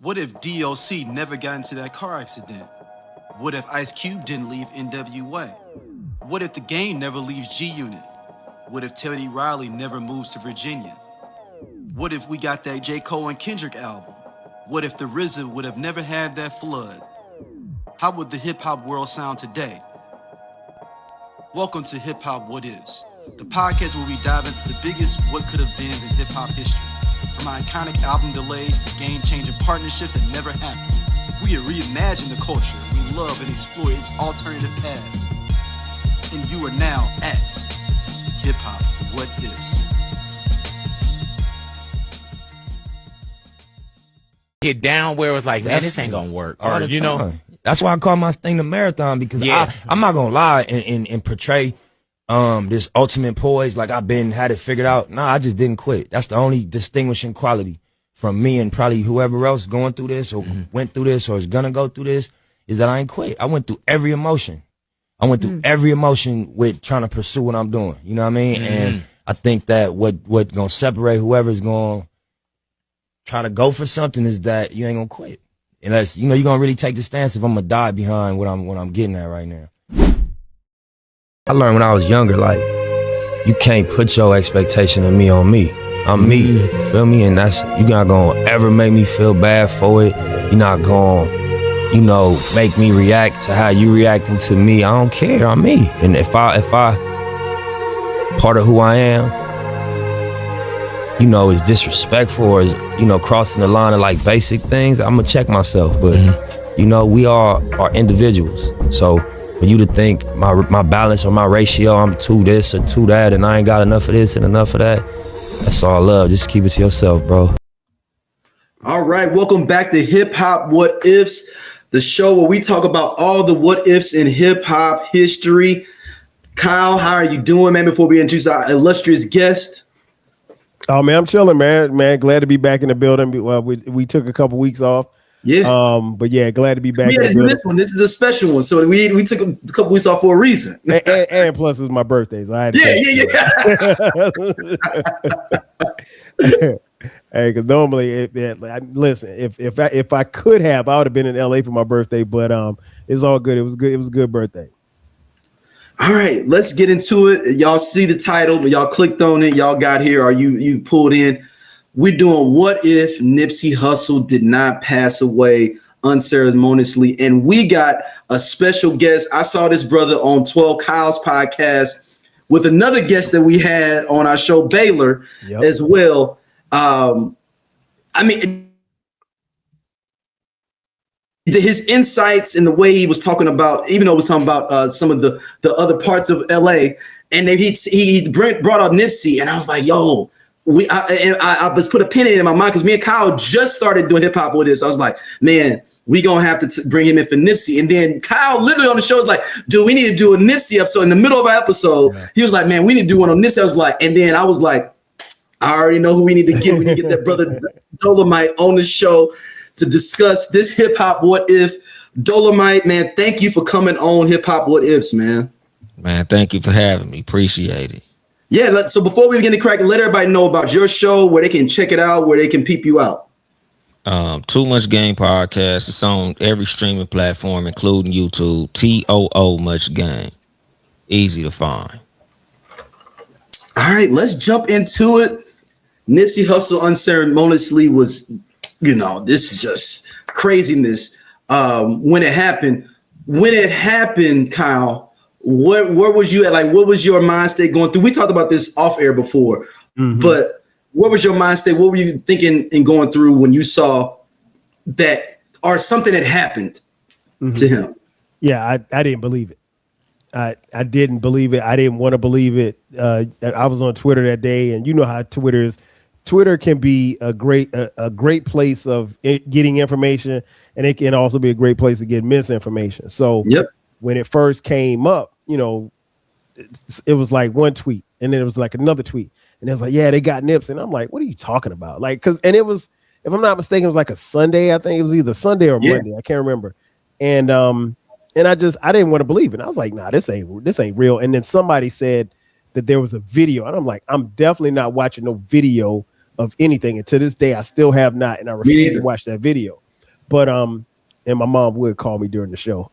What if DOC never got into that car accident? What if Ice Cube didn't leave NWA? What if the game never leaves G Unit? What if Teddy Riley never moves to Virginia? What if we got that J. Cole and Kendrick album? What if the RZA would have never had that flood? How would the hip-hop world sound today? Welcome to Hip Hop What Ifs, the podcast where we dive into the biggest what could have beens in hip-hop history. From iconic album delays to game-changing partnerships that never happened, we reimagine the culture we love and explore its alternative paths. And you are now at Hip Hop What Ifs. Get down where it was like, man, this ain't gonna work. Or, you know. That's why I call my thing the marathon, because I'm not gonna lie and portray this ultimate poise like I've had it figured out. Nah, I just didn't quit. That's the only distinguishing quality from me and probably whoever else going through this or went through this or is gonna go through this, is that I ain't quit. I went through every emotion. I went through every emotion with trying to pursue what I'm doing. You know what I mean? And I think that what gonna separate whoever's gonna try to go for something is that you ain't gonna quit. Unless, you know, you're gonna really take the stance if I'm gonna die behind what I'm getting at right now. I learned when I was younger, like, you can't put your expectation of me on me. I'm me, you feel me? And you're not gonna ever make me feel bad for it. You're not gonna, you know, make me react to how you reacting to me. I don't care, I'm me. And if I part of who I am, you know, is disrespectful or is, you know, crossing the line of like basic things, I'm gonna check myself. But, you know, we all are individuals. So for you to think my balance or my ratio, I'm to this or to that, and I ain't got enough of this and enough of that, that's all love. Just keep it to yourself, bro. All right, welcome back to Hip Hop What Ifs, the show where we talk about all the what ifs in hip hop history. Kyle, how are you doing, man? Before we introduce our illustrious guest. Oh man, I'm chilling, man. Glad to be back in the building. Well, we took a couple weeks off. Yeah. But yeah, glad to be back. We had to do this one. This is a special one, so we took a couple weeks off for a reason. and plus, it's my birthday, so I had to Hey, because normally, listen, if I could have, I would have been in LA for my birthday. But it's all good. It was good. It was a good birthday. All right, let's get into it. Y'all see the title, y'all clicked on it, y'all got here, or you pulled in. We're doing What If Nipsey Hussle Did Not Pass Away Unceremoniously. And we got a special guest. I saw this brother on 12 Kyle's podcast with another guest that we had on our show, Baylor, as well. I mean, his insights and the way he was talking about, even though he was talking about some of the other parts of LA, and then he brought up Nipsey, and I was like, yo, I was put a pin in my mind because me and Kyle just started doing hip hop with this. I was like, man, we gonna have to bring him in for Nipsey. And then Kyle literally on the show was like, dude, we need to do a Nipsey episode. In the middle of our episode, he was like, man, we need to do one on Nipsey. I was like, and then I was like, I already know who we need to get. We need to get that brother Dolemite on the show to discuss this Hip Hop What If. Dolemite, man, thank you for coming on Hip Hop What Ifs, man. Man, thank you for having me. Appreciate it. Yeah, so before we begin to crack, let everybody know about your show, where they can check it out, where they can peep you out. Too Much Game Podcast. It's on every streaming platform, including YouTube. TOO Much Game. Easy to find. All right, let's jump into it. Nipsey Hussle unceremoniously was, you know, this is just craziness. When it happened, Kyle, where was you at? Like, what was your mind state going through? We talked about this off air before, but what was your mind state? What were you thinking and going through when you saw that or something had happened to him? Yeah, I didn't believe it. I didn't believe it. I didn't want to believe it. I was on Twitter that day, and you know how Twitter is. Twitter can be a great place of getting information, and it can also be a great place to get misinformation. So when it first came up, you know, it was like one tweet, and then it was like another tweet, and it was like, yeah, they got Nips, and I'm like, what are you talking about? Like, and it was, if I'm not mistaken, it was like a Sunday. I think it was either Sunday or Monday. I can't remember. And I didn't want to believe it. I was like, nah, this ain't real. And then somebody said that there was a video, and I'm like, I'm definitely not watching no video of anything. And to this day, I still have not, and I refuse to watch that video. and my mom would call me during the show.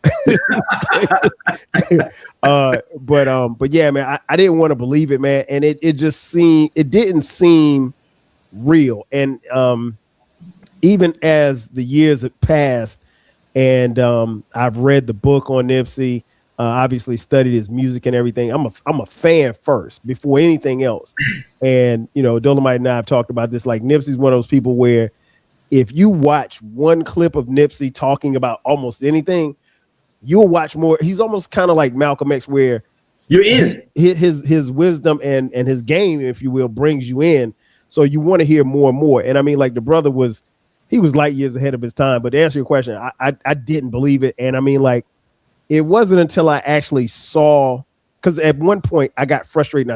But yeah, man, I didn't want to believe it, man. And it didn't seem real. And even as the years have passed and I've read the book on Nipsey, obviously studied his music and everything. I'm a fan first before anything else. And, Dolemite and I have talked about this. Like, Nipsey's one of those people where if you watch one clip of Nipsey talking about almost anything, you'll watch more. He's almost kind of like Malcolm X, where you're in. His wisdom and his game, if you will, brings you in. So you want to hear more and more. And I mean, like, the brother was light years ahead of his time. But to answer your question, I didn't believe it. And I mean, like, it wasn't until I actually saw, because at one point I got frustrated and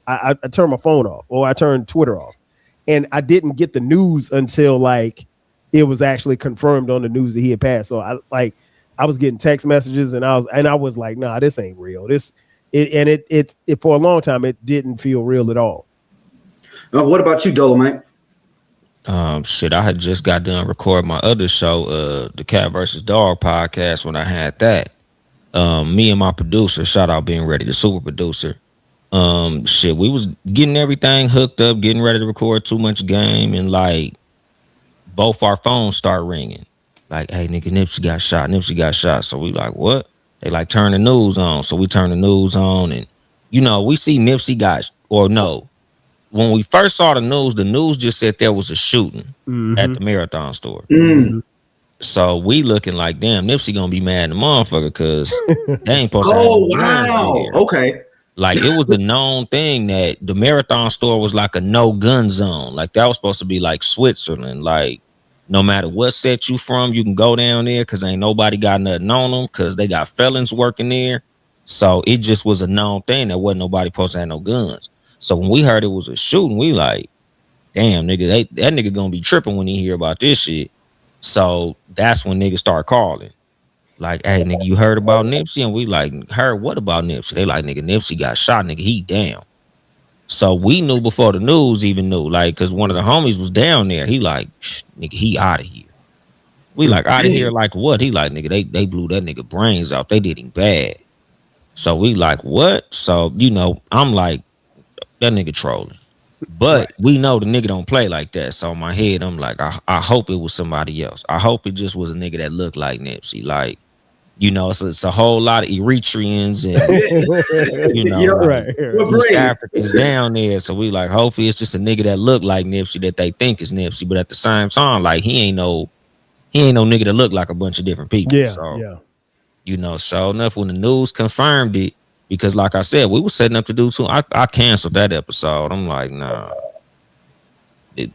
I turned my phone off, or I turned Twitter off. And I didn't get the news until like it was actually confirmed on the news that he had passed. So I was getting text messages and I was like, nah, this ain't real. It for a long time it didn't feel real at all. What about you, Dolemite? Shit, I had just got done recording my other show, the Cat versus Dog podcast. When I had that, me and my producer, shout out Being Ready, the super producer. Shit, we was getting everything hooked up, getting ready to record Too Much Game, and like both our phones start ringing. Like, hey, nigga, Nipsey got shot. So we like, what? They like turn the news on. So we turn the news on, and we see Nipsey when we first saw the news just said there was a shooting at the Marathon store. Mm-hmm. So we looking like, damn, Nipsey gonna be mad at the motherfucker because they ain't supposed to. Oh, wow. Okay. Like, it was a known thing that the Marathon store was like a no gun zone. Like, that was supposed to be like Switzerland. Like, no matter what set you from, you can go down there because ain't nobody got nothing on them because they got felons working there. So it just was a known thing that wasn't nobody supposed to have no guns. So when we heard it was a shooting, we like, damn, nigga, that nigga gonna be tripping when he hear about this shit. So that's when niggas start calling. Like, hey, nigga, you heard about Nipsey? And we like, heard what about Nipsey? They like, nigga, Nipsey got shot, nigga, he down. So we knew before the news even knew, like, because one of the homies was down there. He like, nigga, he out of here. We like, out of here like what? He like, nigga, they blew that nigga brains out. They did him bad. So we like, what? So, I'm like, that nigga trolling. But we know the nigga don't play like that. So in my head, I'm like, I hope it was somebody else. I hope it just was a nigga that looked like Nipsey. Like, it's a whole lot of Eritreans and, East Africans down there. So we like, hopefully it's just a nigga that look like Nipsey that they think is Nipsey. But at the same time, like, he ain't no nigga that look like a bunch of different people. Yeah, so, sure enough, when the news confirmed it, because like I said, we were setting up to do too. I canceled that episode. I'm like, nah.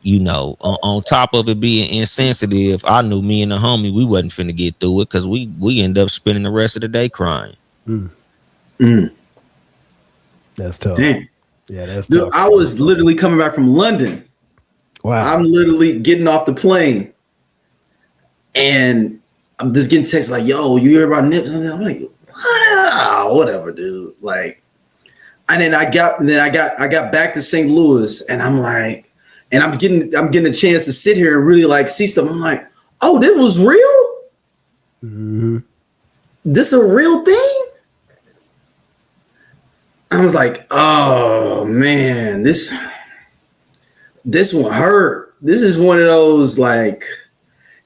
On top of it being insensitive, I knew me and the homie, we wasn't finna get through it because we end up spending the rest of the day crying. That's tough. Damn. Yeah, that's Dude, tough. I was literally coming back from London. Wow. I'm literally getting off the plane and I'm just getting texts like, yo, you hear about Nips? And I'm like, wow, whatever, dude. Like, and then I got back to St. Louis and I'm like, and I'm getting a chance to sit here and really like see stuff. I'm like, oh, this was real? Mm-hmm. This a real thing? I was like, oh man, this one hurt. This is one of those like,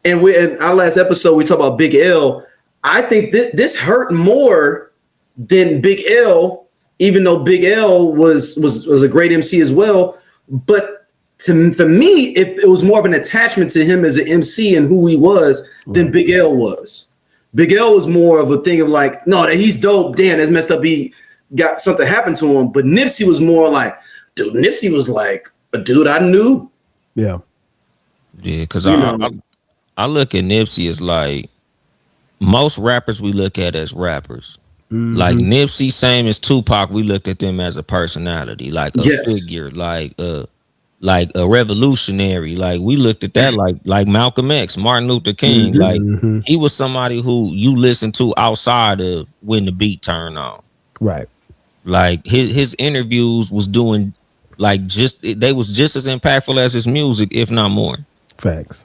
and in our last episode we talked about Big L. I think this hurt more than Big L, even though Big L was a great MC as well. But for me, it was more of an attachment to him as an MC and who he was than Big L was. Big L was more of a thing of like, no, that he's dope. Damn, that's messed up. He got something happen to him. But Nipsey was more like, dude, Nipsey was like a dude I knew. Yeah. Yeah, because I look at Nipsey as like, most rappers we look at as rappers. Mm-hmm. Like Nipsey, same as Tupac, we looked at them as a personality, like a figure, like a revolutionary. Like we looked at that like Malcolm X, Martin Luther King. Mm-hmm. Like he was somebody who you listen to outside of when the beat turned on. Right. Like his interviews was doing they was just as impactful as his music, if not more. Facts.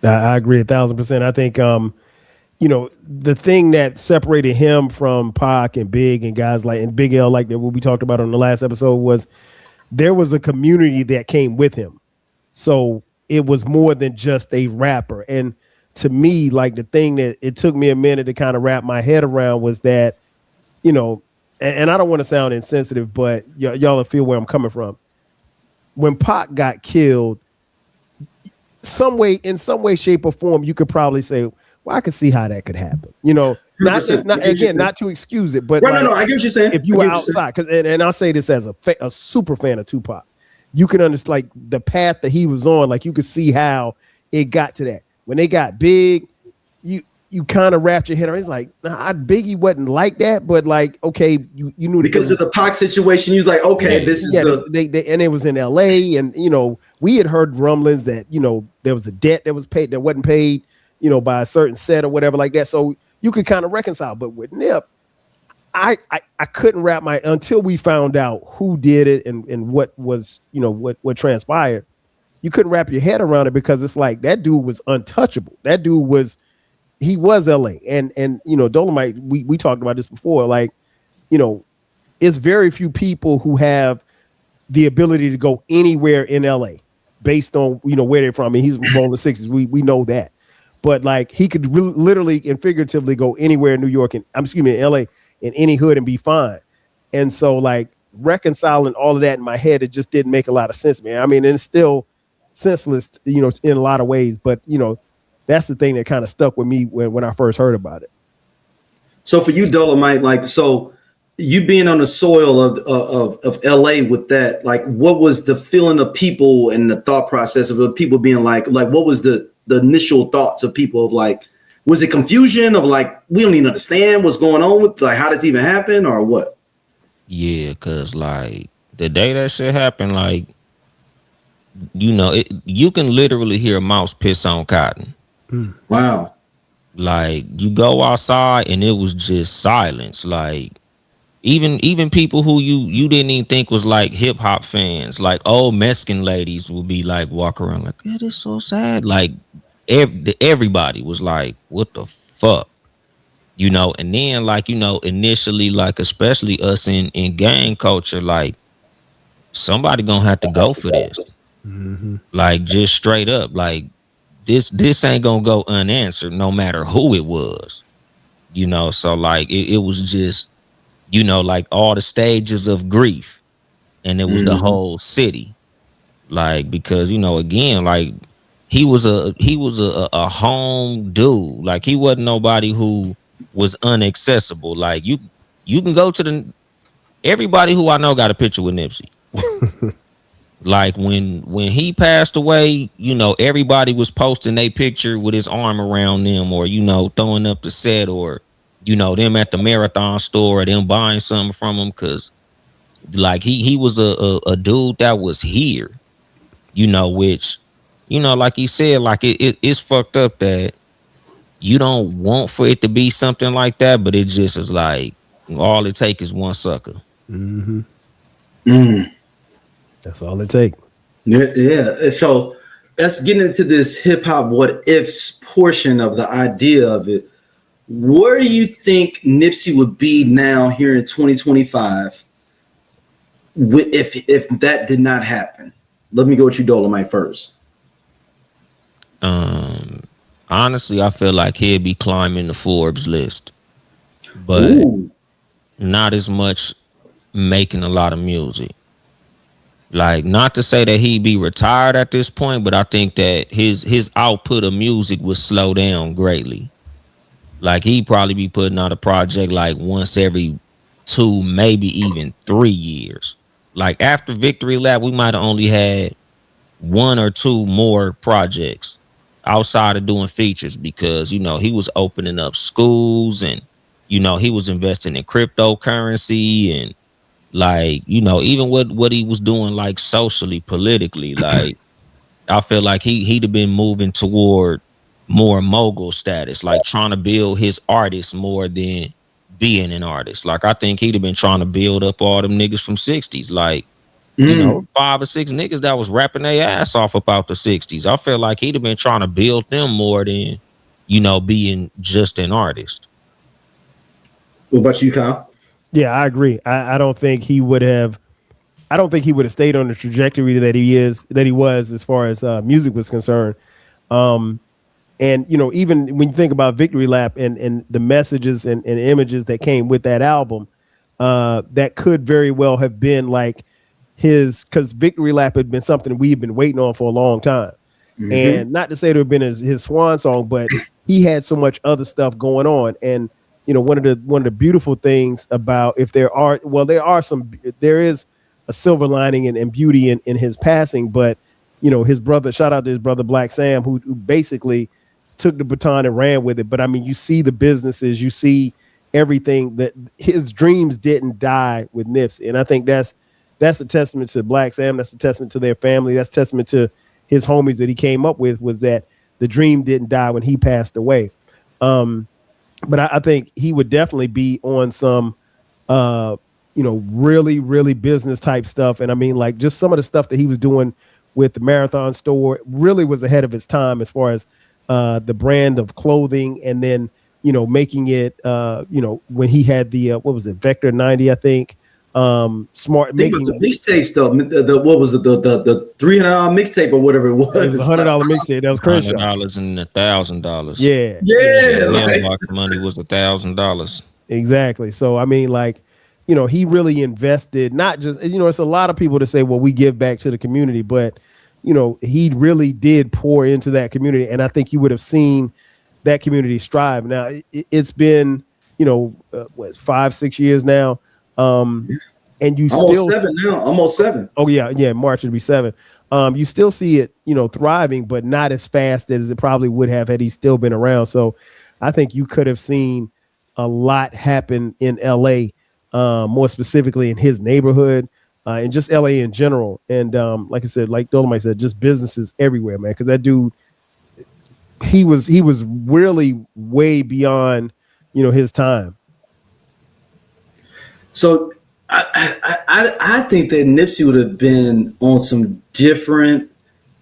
I agree 1,000%. I think the thing that separated him from Pac and Big and guys like and Big L, like what we talked about on the last episode, was there was a community that came with him. So it was more than just a rapper. And to me, like the thing that it took me a minute to kind of wrap my head around was that, and I don't want to sound insensitive, but y'all will feel where I'm coming from. When Pac got killed, in some way, shape, or form, you could probably say, well, I could see how that could happen. Not to excuse it, but no, I get what you're saying. If you were outside, because and I'll say this as a super fan of Tupac, you can understand like the path that he was on. Like you could see how it got to that. When they got Big, you kind of wrapped your head around. It's like, nah, Biggie wasn't like that, but like, okay, you knew because of the Pac situation. You was like, okay, this is and it was in L.A. and we had heard rumblings that there was a debt that was paid that wasn't paid, by a certain set or whatever like that. So you could kind of reconcile. But with Nip, I couldn't wrap until we found out who did it and what was what transpired. You couldn't wrap your head around it because it's like that dude was untouchable. That dude was LA and Dolemite. We talked about this before. Like, it's very few people who have the ability to go anywhere in LA based on where they're from. I mean, he's from Rolling Sixes. We know that, but like he could literally and figuratively go anywhere in New York and in LA in any hood and be fine. And so like reconciling all of that in my head, it just didn't make a lot of sense, man. I mean, and it's still senseless, in a lot of ways, but that's the thing that kind of stuck with me when I first heard about it. So for you, Dolemite, like, so you being on the soil of LA with that, like, what was the feeling of people and the thought process of people being like what was the initial thoughts of people of like, was it confusion of like, we don't even understand what's going on with, like, how does it even happen or what? Yeah, cause like the day that shit happened, like, you can literally hear a mouse piss on cotton. Wow. Like you go outside and it was just silence. Like even people who you didn't even think was like hip hop fans, like old Mexican ladies would be like walk around like, it is so sad. Like everybody was like, what the fuck? And then like, initially, like especially us in gang culture, like somebody gonna have to go for this. Mm-hmm. Like just straight up, like this ain't gonna go unanswered no matter who it was, so like it was just, like all the stages of grief, and it was the whole city, like, because again, like he was a home dude, like he wasn't nobody who was inaccessible. Like you can go to everybody who I know got a picture with Nipsey. Like when he passed away, everybody was posting a picture with his arm around them, or throwing up the set, or them at the Marathon store, or them buying something from him, because like he was a dude that was here, which like he said, like it's fucked up that you don't want for it to be something like that, but it just is like all it takes is one sucker. Mm-hmm. That's all it takes. Yeah. So let's get into this hip hop what ifs portion of the idea of it. Where do you think Nipsey would be now here in 2025 if that did not happen? Let me go with you, Dolemite, first. Honestly, I feel like he'd be climbing the Forbes list, but not as much making a lot of music. Like, not to say that he'd be retired at this point, but I think that his output of music would slow down greatly. Like, he'd probably be putting out a project like once every 2, maybe even 3 years. Like, after Victory Lap, we might have only had 1 or 2 more projects outside of doing features, because, he was opening up schools, and, he was investing in cryptocurrency, and like, even what he was doing, like socially, politically, like I feel like he'd have been moving toward more mogul status, like trying to build his artists more than being an artist. Like I think he'd have been trying to build up all them niggas from 60s. Like You know, 5 or 6 niggas that was rapping their ass off about the 60s. I feel like he'd have been trying to build them more than, you know, being just an artist. What about you, Kyle? Yeah, I agree. I don't think he would have. I don't think he would have stayed on the trajectory that he was as far as music was concerned. And you know, even when you think about Victory Lap and the messages and images that came with that album, that could very well have been like because Victory Lap had been something we've been waiting on for a long time. And not to say it would have been his swan song, but he had so much other stuff going on. And you know, one of the beautiful things about there is a silver lining and beauty in his passing, but you know, his brother, shout out to his brother Black Sam, who basically took the baton and ran with it. But I mean, you see the businesses, you see everything, that his dreams didn't die with Nipsey. And I think that's a testament to Black Sam. That's a testament to their family. That's a testament to his homies that he came up with, was that the dream didn't die when he passed away. But I think he would definitely be on some, you know, really, really business type stuff. And I mean, like just some of the stuff that he was doing with the Marathon store really was ahead of his time as far as the brand of clothing. And then, you know, making it, you know, when he had the, what was it, Vector 90, I think. Smart making the mixtapes though. What was the $300 mixtape or whatever it was? It was $100 mixtape. That was Crenshaw. $100 and $1,000. Yeah. Mailbox money was $1,000. Exactly. So I mean, like, you know, he really invested. Not just, you know, it's a lot of people to say, well, we give back to the community, but you know, he really did pour into that community, and I think you would have seen that community strive. Now it's been, you know, 5-6 years now. And you almost 7. Oh yeah, March would be 7. You still see it, you know, thriving, but not as fast as it probably would have had he still been around. So I think you could have seen a lot happen in LA, more specifically in his neighborhood, and just LA in general. And like I said, like Dolemite said, just businesses everywhere, man. Because that dude, he was really way beyond, you know, his time. So I think that Nipsey would have been on some different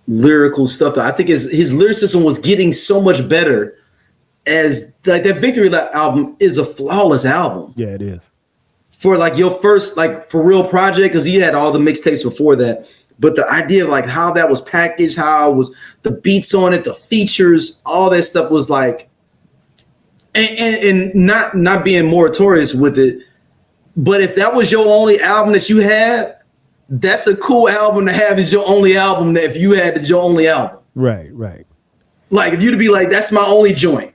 lyrical stuff. I think his lyricism was getting so much better, as like that Victory Lap album is a flawless album. Yeah, it is. For like your first like for real project, because he had all the mixtapes before that. But the idea of like how that was packaged, how it was the beats on it, the features, all that stuff was like, and not being moratorious with it. But if that was your only album that you had, that's a cool album to have as your only album. That if you had your only album, right. Like if you'd be like, that's my only joint.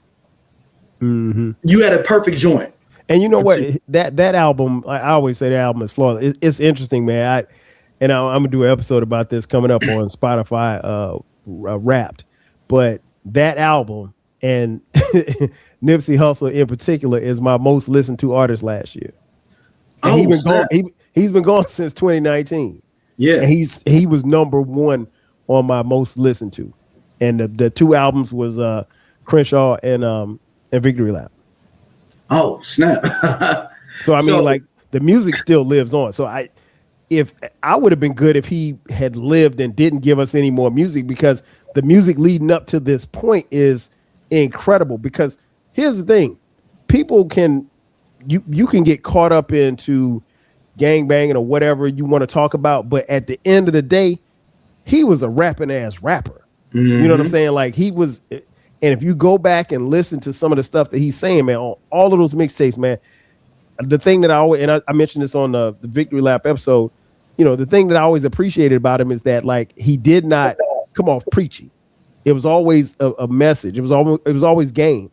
You had a perfect joint. And you know what? That album, I always say the album is flawless. It's interesting, man. I'm gonna do an episode about this coming up on Spotify, Wrapped. But that album and Nipsey Hussle in particular is my most listened to artist last year. And he's been gone since 2019. Yeah, and he was number 1 on my most listened to, and the 2 albums was Crenshaw and Victory Lap. Oh snap! So I mean, like the music still lives on. So if I would have been good if he had lived and didn't give us any more music, because the music leading up to this point is incredible. Because here's the thing, people can. You can get caught up into gangbanging or whatever you want to talk about, but at the end of the day, he was a rapping ass rapper. You know what I'm saying? Like he was, and if you go back and listen to some of the stuff that he's saying, man, on all of those mixtapes, man, the thing that I mentioned this on the Victory Lap episode, you know, the thing that I always appreciated about him is that like he did not come off preachy. It was always a message. It was always game.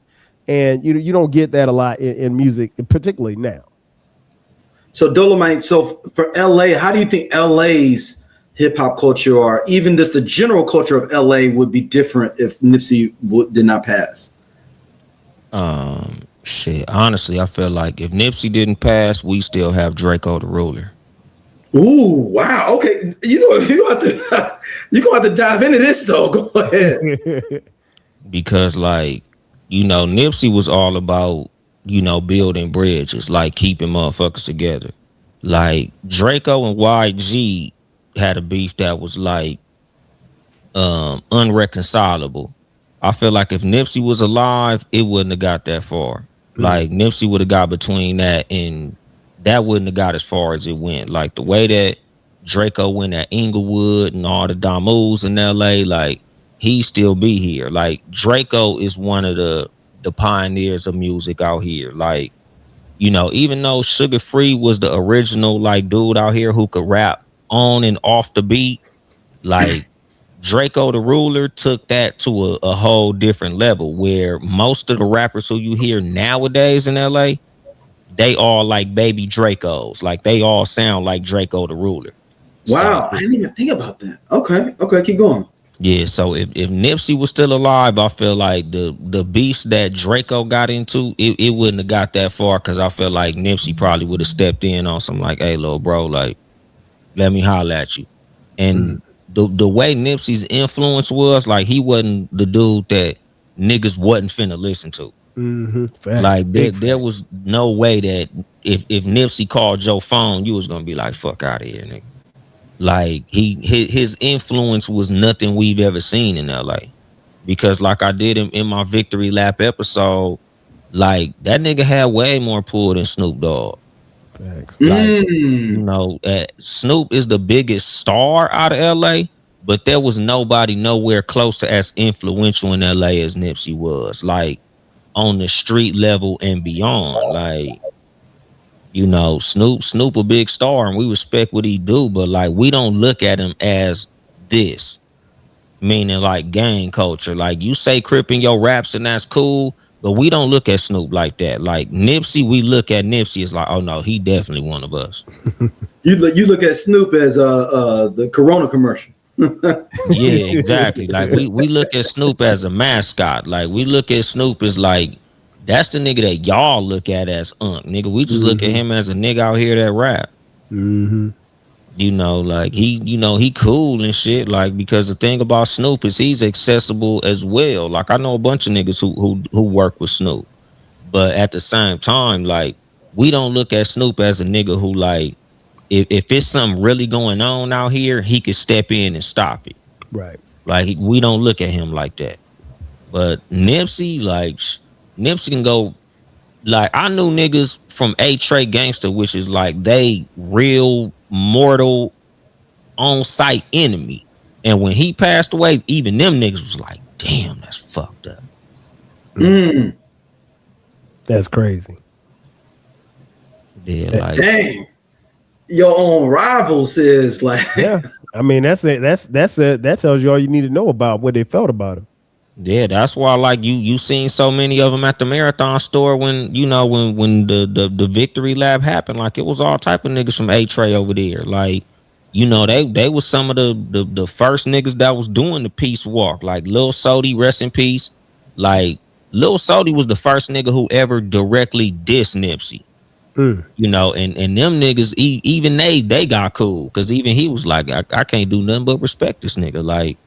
And you don't get that a lot in music, particularly now. So Dolemite, so for LA, how do you think LA's hip hop culture, or even just the general culture of LA, would be different if Nipsey did not pass? Shit. Honestly, I feel like if Nipsey didn't pass, we still have Draco the Ruler. Ooh, wow. Okay, you're gonna have to dive into this though. Go ahead. Because like, you know, Nipsey was all about, you know, building bridges, like keeping motherfuckers together. Like Draco and YG, had a beef that was like unreconcilable. I feel like if Nipsey was alive, it wouldn't have got that far. Like Nipsey would have got between that, and that wouldn't have got as far as it went. Like the way that Draco went at Inglewood and all the Damus in LA, like he still be here. Like Draco is one of the pioneers of music out here. Like, you know, even though Sugar Free was the original like dude out here who could rap on and off the beat, like Draco the Ruler took that to a whole different level where most of the rappers who you hear nowadays in LA, they all like baby Dracos. Like they all sound like Draco the Ruler. Wow, So, I didn't even think about that. Okay, keep going. yeah, so if Nipsey was still alive, I feel like the beast that Draco got into, it wouldn't have got that far because I feel like Nipsey probably would have stepped in on some like, hey, little bro, like, let me holler at you. And the way Nipsey's influence was, like, he wasn't the dude that niggas wasn't finna listen to. Facts. Like there Big facts. was no way that if Nipsey called your phone, you was gonna be like, fuck out of here, nigga. Like his influence was nothing we've ever seen in LA. Because like I did in my Victory Lap episode, like that nigga had way more pull than Snoop Dogg. Facts. Like, you know, Snoop is the biggest star out of LA, but there was nobody nowhere close to as influential in LA as Nipsey was. Like on the street level and beyond. Like, you know, Snoop a big star and we respect what he do, but like we don't look at him as this, meaning like gang culture. Like you say Crip in your raps and that's cool, but we don't look at Snoop like that. Like Nipsey, we look at Nipsey as like, oh no, he definitely one of us. You look at Snoop as the Corona commercial. Yeah, exactly. Like we look at Snoop as a mascot. Like we look at Snoop as like that's the nigga that y'all look at as nigga. We just look at him as a nigga out here that rap. You know, like he cool and shit. Like because the thing about Snoop is he's accessible as well. Like I know a bunch of niggas who work with Snoop, but at the same time, like we don't look at Snoop as a nigga who like if it's something really going on out here, he could step in and stop it. Right. Like we don't look at him like that. But Nipsey, like Nipsey can go. Like I knew niggas from A-Tray Gangster, which is like they real mortal on site enemy. And when he passed away, even them niggas was like, damn, that's fucked up. That's crazy. Yeah, like Dang. Your own rival says like Yeah. I mean, that's it. That tells you all you need to know about what they felt about him. yeah, that's why like you seen so many of them at the Marathon store when you know when the Victory Lab happened. Like it was all type of niggas from A-Tray over there. Like, you know, they was some of the first niggas that was doing the peace walk. Like Lil Sody, rest in peace. Like Lil Sody was the first nigga who ever directly dissed Nipsey. You know, and them niggas, even they got cool because even he was like, I can't do nothing but respect this nigga. Like,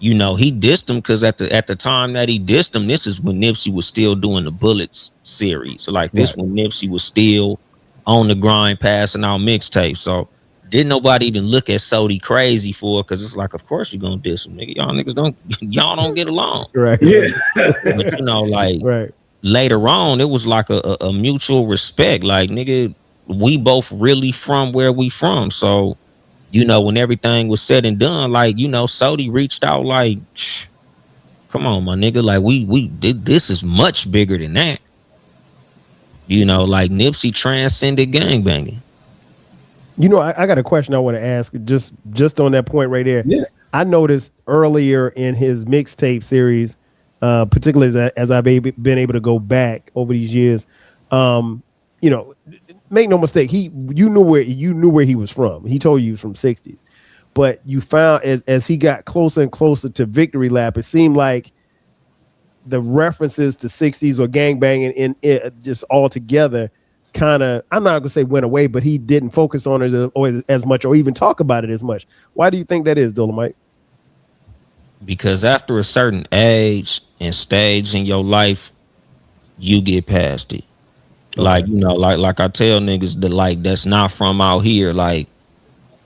you know, he dissed him because at the time that he dissed him, this is when Nipsey was still doing the Bullets series. So like this when Nipsey was still on the grind, passing out mixtapes. So didn't nobody even look at Sody crazy for it because it's like, of course you're gonna diss him, nigga. Y'all niggas don't get along. Right. yeah. But you know, like Right. later on, it was like a mutual respect. Like, nigga, we both really from where we from. So, you know, when everything was said and done, like, you know, Sody reached out like, come on, my nigga. Like, we did this is much bigger than that. You know, like Nipsey transcended gangbanging. You know, I got a question I want to ask just on that point right there. Yeah. I noticed earlier in his mixtape series, particularly as I've been able to go back over these years, you know, make no mistake, you knew where he was from. He told you he was from 60s, but you found as he got closer and closer to Victory Lap, it seemed like the references to 60s or gangbanging in it just all together kind of, I'm not gonna say went away, but he didn't focus on it as much or even talk about it as much. Why do you think that is, Dolemite? Because after a certain age and stage in your life, you get past it. Okay. Like, you know, like I tell niggas that like that's not from out here, like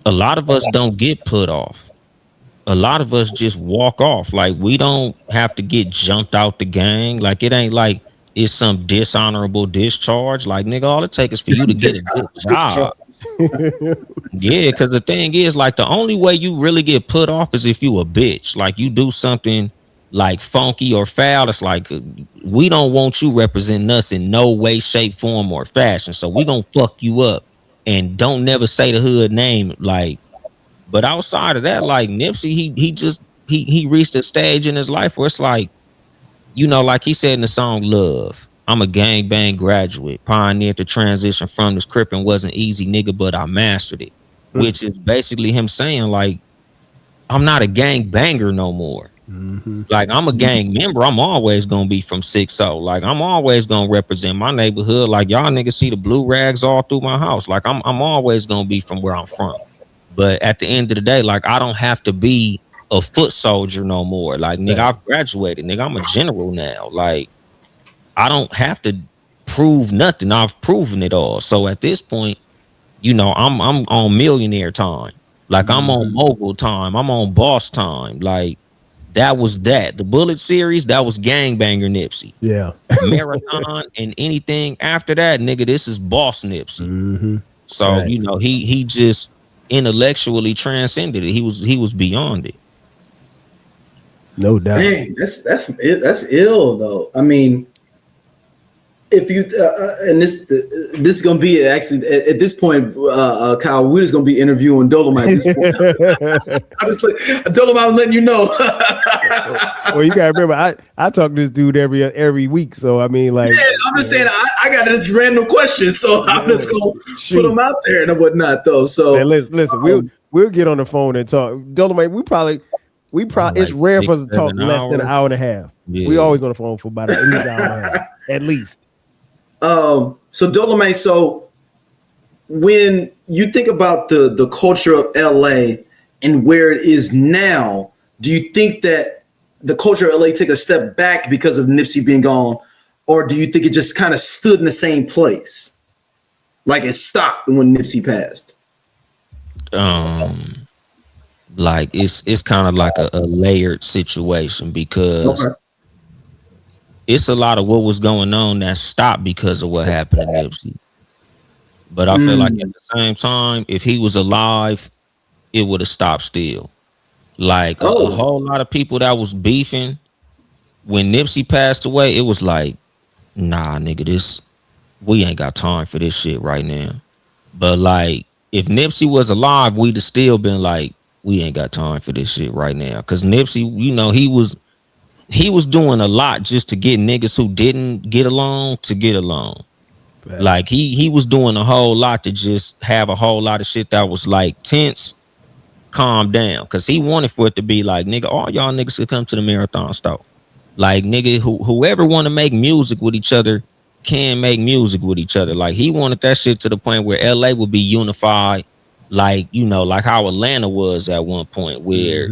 a lot of us don't get put off. A lot of us just walk off. Like, we don't have to get jumped out the gang. Like, it ain't like it's some dishonorable discharge. Like, nigga, all it takes is for you to get a good job. Yeah, because the thing is, like, the only way you really get put off is if you a bitch. Like, you do something like funky or foul. It's like, we don't want you representing us in no way, shape, form, or fashion. So we gonna fuck you up, and don't never say the hood name. Like, but outside of that, like Nipsey, he reached a stage in his life where it's like, you know, like he said in the song Love, I'm a gangbang graduate, pioneered the transition from this crippin' wasn't easy, nigga, but I mastered it. Which is basically him saying, like, I'm not a gang banger no more. Like, I'm a gang member. I'm always gonna be from 6-0. Like, I'm always gonna represent my neighborhood. Like, y'all niggas see the blue rags all through my house. Like, I'm always gonna be from where I'm from. But at the end of the day, like, I don't have to be a foot soldier no more. Like, nigga, I've graduated. Nigga, I'm a general now. Like, I don't have to prove nothing. I've proven it all. So at this point, you know, I'm on millionaire time. Like, I'm on mogul time. I'm on boss time. Like, that was that. The Bullet series, that was gangbanger Nipsey. Yeah. Marathon and anything after that, nigga, this is boss Nipsey. So, you know, he just intellectually transcended it. He was beyond it. No doubt. Dang, that's ill though. I mean, if you and this is gonna be actually at this point, Kyle, we're just gonna be interviewing Dolemite at this point. I'm just like, Dolemite, I'm letting you know. Well, you gotta remember, I talk to this dude every week, so I mean, like, yeah, I'm just saying, I got this random question, so I'm just gonna put them out there and whatnot, though. So man, listen, we'll get on the phone and talk. Dolemite, we probably Like it's rare for us to 6-7 talk less than an hour and a half. Yeah. We always on the phone for about at least an hour and a half, at least. So Dolemite, so when you think about the culture of LA and where it is now, do you think that the culture of LA take a step back because of Nipsey being gone, or do you think it just kind of stood in the same place, like it stopped when Nipsey passed? Like, it's kind of like a layered situation, because it's a lot of what was going on that stopped because of what happened to Nipsey. But I feel like at the same time, if he was alive, it would have stopped still. Like, a whole lot of people that was beefing when Nipsey passed away, it was like, nah, nigga, we ain't got time for this shit right now. But like, if Nipsey was alive, we'd have still been like, we ain't got time for this shit right now. Cause Nipsey, you know, he was doing a lot just to get niggas who didn't get along to get along. Right. Like, he was doing a whole lot to just have a whole lot of shit that was like tense, calm down. Cause he wanted for it to be like, nigga, all y'all niggas could come to the Marathon store. Like, nigga, whoever want to make music with each other can make music with each other. Like, he wanted that shit to the point where LA would be unified. Like, you know, like how Atlanta was at one point, where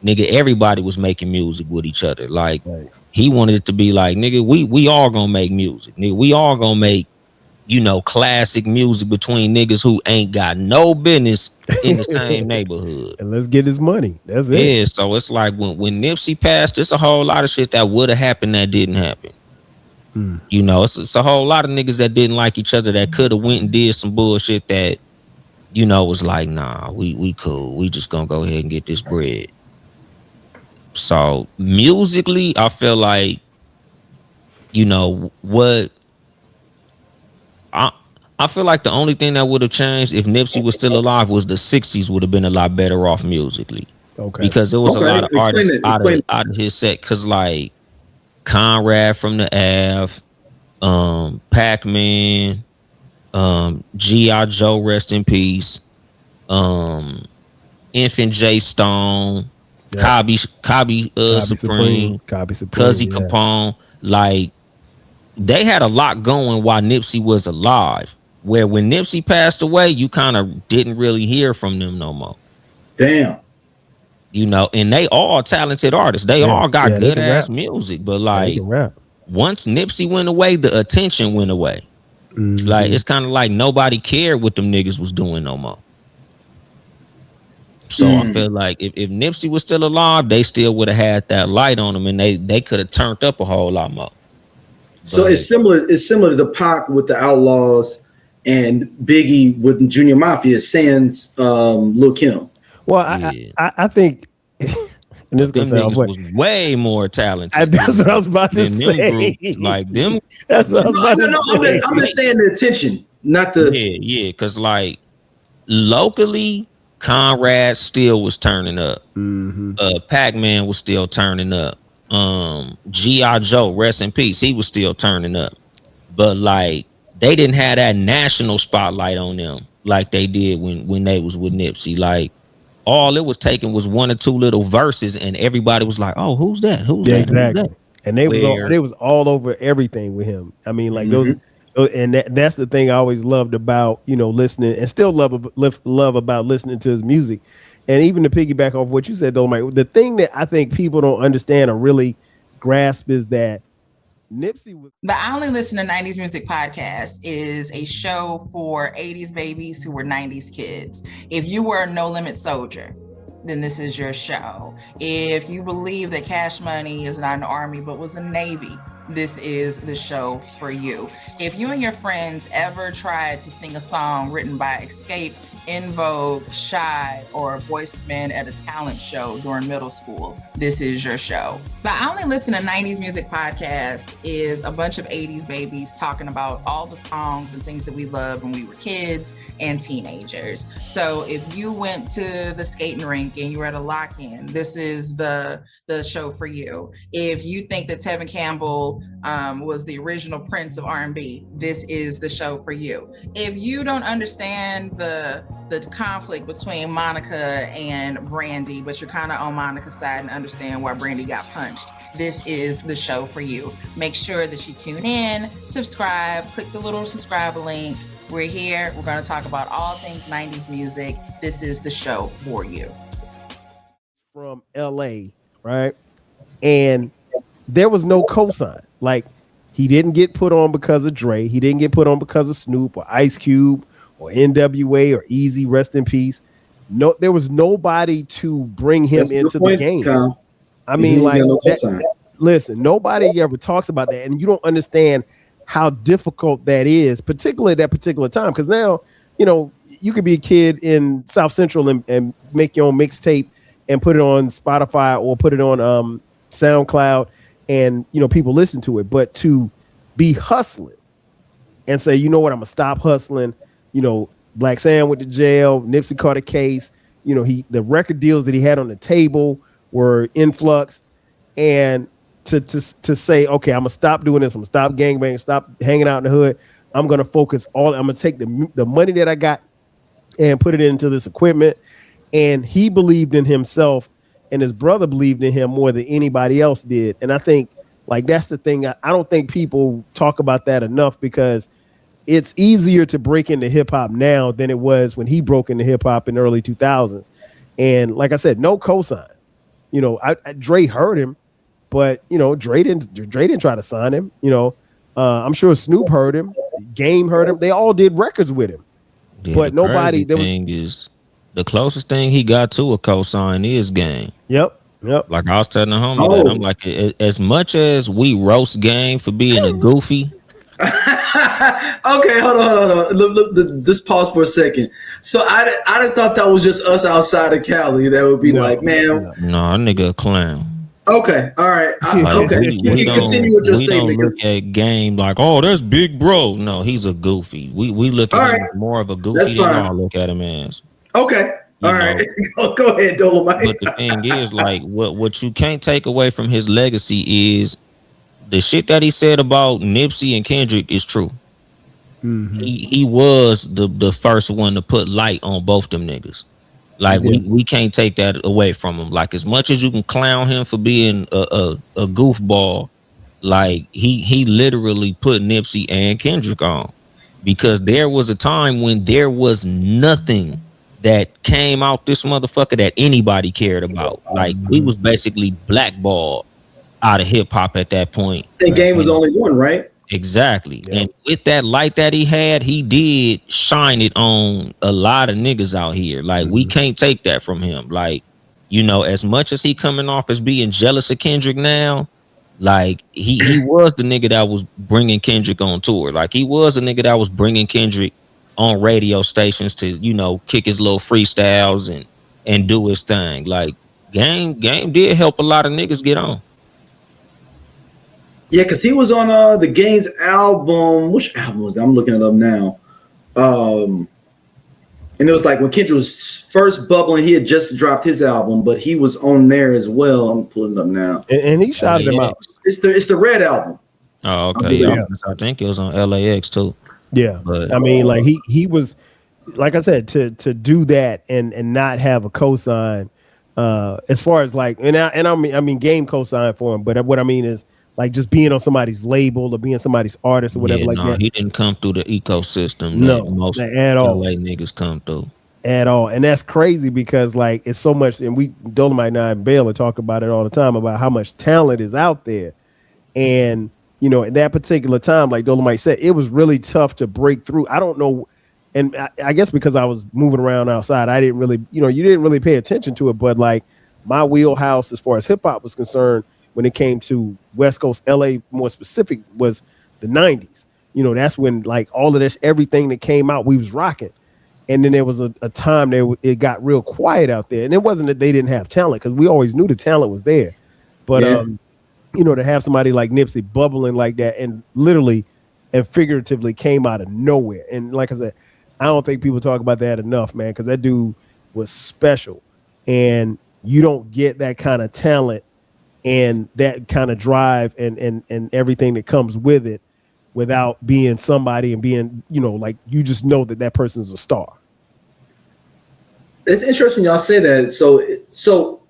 nigga, everybody was making music with each other. Like, he wanted it to be like, nigga, we all gonna make music. Nigga, we all gonna make, you know, classic music between niggas who ain't got no business in the same neighborhood. And let's get his money. That's it. Yeah, so it's like when Nipsey passed, it's a whole lot of shit that would have happened that didn't happen. You know, it's a whole lot of niggas that didn't like each other that could have went and did some bullshit that, you know, was like, nah, we cool. We just gonna go ahead and get this bread. So musically, I feel like, you know, I feel like the only thing that would have changed if Nipsey was still alive was the 60s would have been a lot better off musically. Okay. Because there was a lot of artists out of his set. Cause like Conrad from the Ave, Pac-Man, G.I. Joe, rest in peace, Infant J Stone, Cobby Supreme, Cuzzy Capone. Like, they had a lot going while Nipsey was alive, where when Nipsey passed away, you kind of didn't really hear from them no more. Damn. You know, and they all talented artists. They all got good ass music, but like, once Nipsey went away, the attention went away. Like, it's kind of like nobody cared what them niggas was doing no more. So I feel like if Nipsey was still alive, they still would have had that light on them, and they could have turned up a whole lot more. So it's similar to the Pac with the Outlaws and Biggie with Junior Mafia, sans Lil Kim. Well, I think, and this them niggas was way more talented. That's what I was about to say. Groups, like them. That's what I was about to say. I'm just saying the attention, not the. Yeah, because like locally, Conrad still was turning up. Pac-Man was still turning up. G.I. Joe, rest in peace, he was still turning up. But like they didn't have that national spotlight on them like they did when they was with Nipsey. Like all it was taking was one or two little verses, and everybody was like, "Oh, who's that? Who's that?" Exactly. Who's that? And they was all over everything with him. I mean, like those, and that's the thing I always loved about listening, and still love about listening to his music. And even to piggyback off what you said, Dolemite, the thing that I think people don't understand or really grasp is that Nipsey was. The I Only Listen to 90s Music podcast is a show for 80s babies who were 90s kids. If you were a No Limit soldier, then this is your show. If you believe that Cash Money is not an army but was a Navy, this is the show for you. If you and your friends ever tried to sing a song written by Escape, In Vogue, Shy, or Boyz II Men at a talent show during middle school, this is your show. The I Only Listen to 90s Music podcast is a bunch of 80s babies talking about all the songs and things that we loved when we were kids and teenagers. So if you went to the skating rink and you were at a lock-in, this is the show for you. If you think that Tevin Campbell was the original Prince of R&B, this is the show for you. If you don't understand the conflict between Monica and Brandy, but you're kind of on Monica's side and understand why Brandy got punched, this is the show for you. Make sure that you tune in, subscribe, click the little subscribe link. We're here. We're going to talk about all things 90s music. This is the show for you. From LA, right? And there was no cosign. Like, he didn't get put on because of Dre. He didn't get put on because of Snoop or Ice Cube or NWA or Easy, rest in peace. No, there was nobody to bring him into the game. Kyle. I mean, like, listen, nobody ever talks about that, and you don't understand how difficult that is, particularly at that particular time. Because now, you could be a kid in South Central and make your own mixtape and put it on Spotify or put it on SoundCloud, and people listen to it. But to be hustling and say, you know what, I'm gonna stop hustling. Black Sam went to jail. Nipsey caught a case. The record deals that he had on the table were influxed, and to say, okay, I'm gonna stop doing this. I'm gonna stop gangbanging, stop hanging out in the hood. I'm gonna focus I'm gonna take the money that I got and put it into this equipment. And he believed in himself, and his brother believed in him more than anybody else did. And I think, like, that's the thing. I don't think people talk about that enough, because it's easier to break into hip hop now than it was when he broke into hip hop in the early 2000s. And like I said, no cosign. Dre heard him, but Dre didn't try to sign him. I'm sure Snoop heard him, Game heard him. They all did records with him, but nobody. The closest thing he got to a cosign is Game. Yep. Like I was telling the homie that, I'm like, as much as we roast Game for being a goofy. Okay, hold on. Look, just pause for a second. So I just thought that was just us outside of Cali. That would be like, man. No, nigga a clown. Okay, all right. Okay, you continue with your statement. We don't look at Game like, oh, that's big bro. No, he's a goofy. We look at him more of a goofy than I look at him as. Okay. All right. Go ahead, Dolemite. But the thing is, like, what you can't take away from his legacy is the shit that he said about Nipsey and Kendrick is true. Mm-hmm. He was the first one to put light on both them niggas. Like, we can't take that away from him. Like, as much as you can clown him for being a goofball, like, he literally put Nipsey and Kendrick on, because there was a time when there was nothing that came out this motherfucker that anybody cared about. Like, we was basically blackballed out of hip hop at that point. The Game was only one, right? Exactly. Yep. And with that light that he had, he did shine it on a lot of niggas out here. Like, we can't take that from him. Like, you know, as much as he coming off as being jealous of Kendrick now, like, he was the nigga that was bringing Kendrick on tour. Like, he was a nigga that was bringing Kendrick on radio stations to, you know, kick his little freestyles and do his thing. Like, Game did help a lot of niggas get on. Yeah, because he was on the Game's album. Which album was that? I'm looking it up now. And it was like when Kendrick was first bubbling, he had just dropped his album, but he was on there as well. I'm pulling it up now. And he shouted him out. It's the Red album. Oh, okay. Yeah. I think it was on LAX too. Yeah. But I mean, like he was, like I said, to do that and not have a cosign, as far as like, I mean Game cosign for him, but what I mean is like just being on somebody's label or being somebody's artist or whatever that. He didn't come through the ecosystem. No, most at all. LA niggas come through. At all. And that's crazy because like it's so much, and we Dolemite and I and Baylor talk about it all the time about how much talent is out there. And you know, at that particular time, like Dolemite said, it was really tough to break through. I don't know. And I guess because I was moving around outside, I didn't really, you didn't really pay attention to it. But like my wheelhouse as far as hip hop was concerned, when it came to West Coast, LA more specific, was the 90s. You know, that's when like all of this, everything that came out, we was rocking. And then there was a time there it got real quiet out there. And it wasn't that they didn't have talent, because we always knew the talent was there. But, to have somebody like Nipsey bubbling like that and literally and figuratively came out of nowhere. And like I said, I don't think people talk about that enough, man, because that dude was special. And you don't get that kind of talent and that kind of drive and everything that comes with it without being somebody and being, like you just know that person's a star. It's interesting y'all say that. So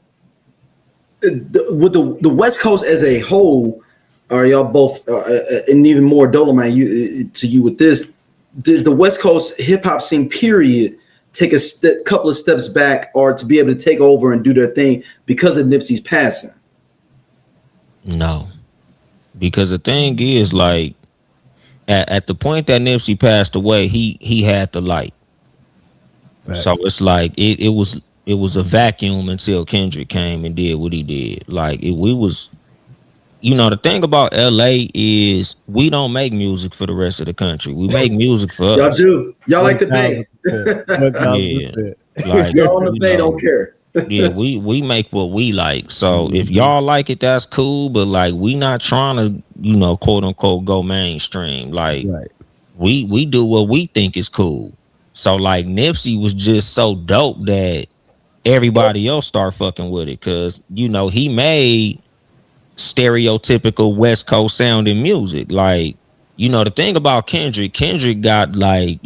with the West Coast as a whole, are y'all both, and even more Dolemite to you with this, does the West Coast hip hop scene period take a couple of steps back or to be able to take over and do their thing because of Nipsey's passing? No, because the thing is, like, at the point that Nipsey passed away, he had the light. Right. So it's like it was a vacuum until Kendrick came and did what he did. Like we was, the thing about LA is we don't make music for the rest of the country. We make music for us. Y'all do. Y'all like the Bay. Like, y'all on the Bay don't care. Yeah, we make what we like. So if y'all like it, that's cool. But like, we not trying to, quote unquote, go mainstream. Like, we do what we think is cool. So like, Nipsey was just so dope that everybody else start fucking with it, because he made stereotypical West Coast sounding music. Like, the thing about Kendrick got like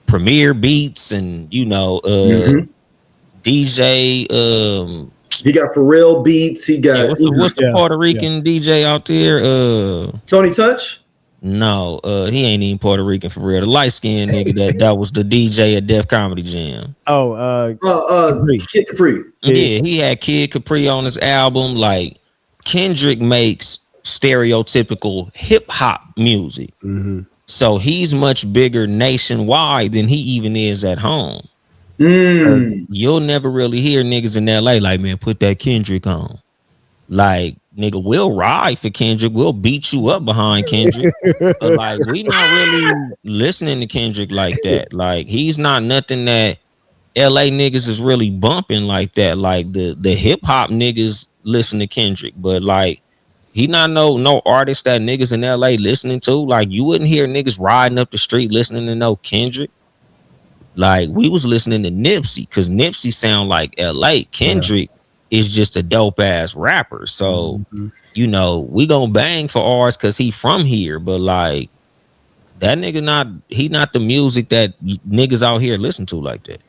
Premier Beats and DJ. He got Pharrell Beats. He got what's the Puerto Rican DJ out there? Tony Touch. No, he ain't even Puerto Rican for real. The light skinned nigga that was the DJ at Def Comedy Jam. Kid Capri. Yeah, he had Kid Capri on his album. Like, Kendrick makes stereotypical hip hop music. Mm-hmm. So he's much bigger nationwide than he even is at home. You'll never really hear niggas in LA like, man, put that Kendrick on. Like, nigga, we'll ride for Kendrick. We'll beat you up behind Kendrick. But like, we not really listening to Kendrick like that. Like, he's not nothing that LA niggas is really bumping like that. Like, the hip hop niggas listen to Kendrick, but like, he not no artist that niggas in LA listening to. Like, you wouldn't hear niggas riding up the street listening to no Kendrick. Like, we was listening to Nipsey because Nipsey sound like LA. Kendrick is just a dope ass rapper. So, we gonna bang for ours because he from here. But like, that nigga he not the music that niggas out here listen to like that.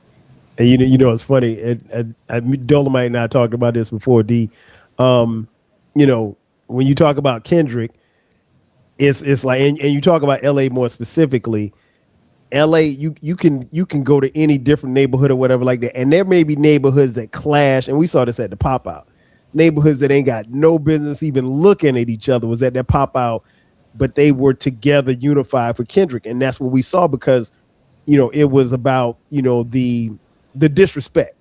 And it's funny. Dolemite and I talked about this before, D. When you talk about Kendrick, it's like, and you talk about LA more specifically. LA, you can go to any different neighborhood or whatever like that, and there may be neighborhoods that clash, and we saw this at the Pop Out. Neighborhoods that ain't got no business even looking at each other was at that Pop Out but they were together, unified for Kendrick, and that's what we saw because, it was about the disrespect,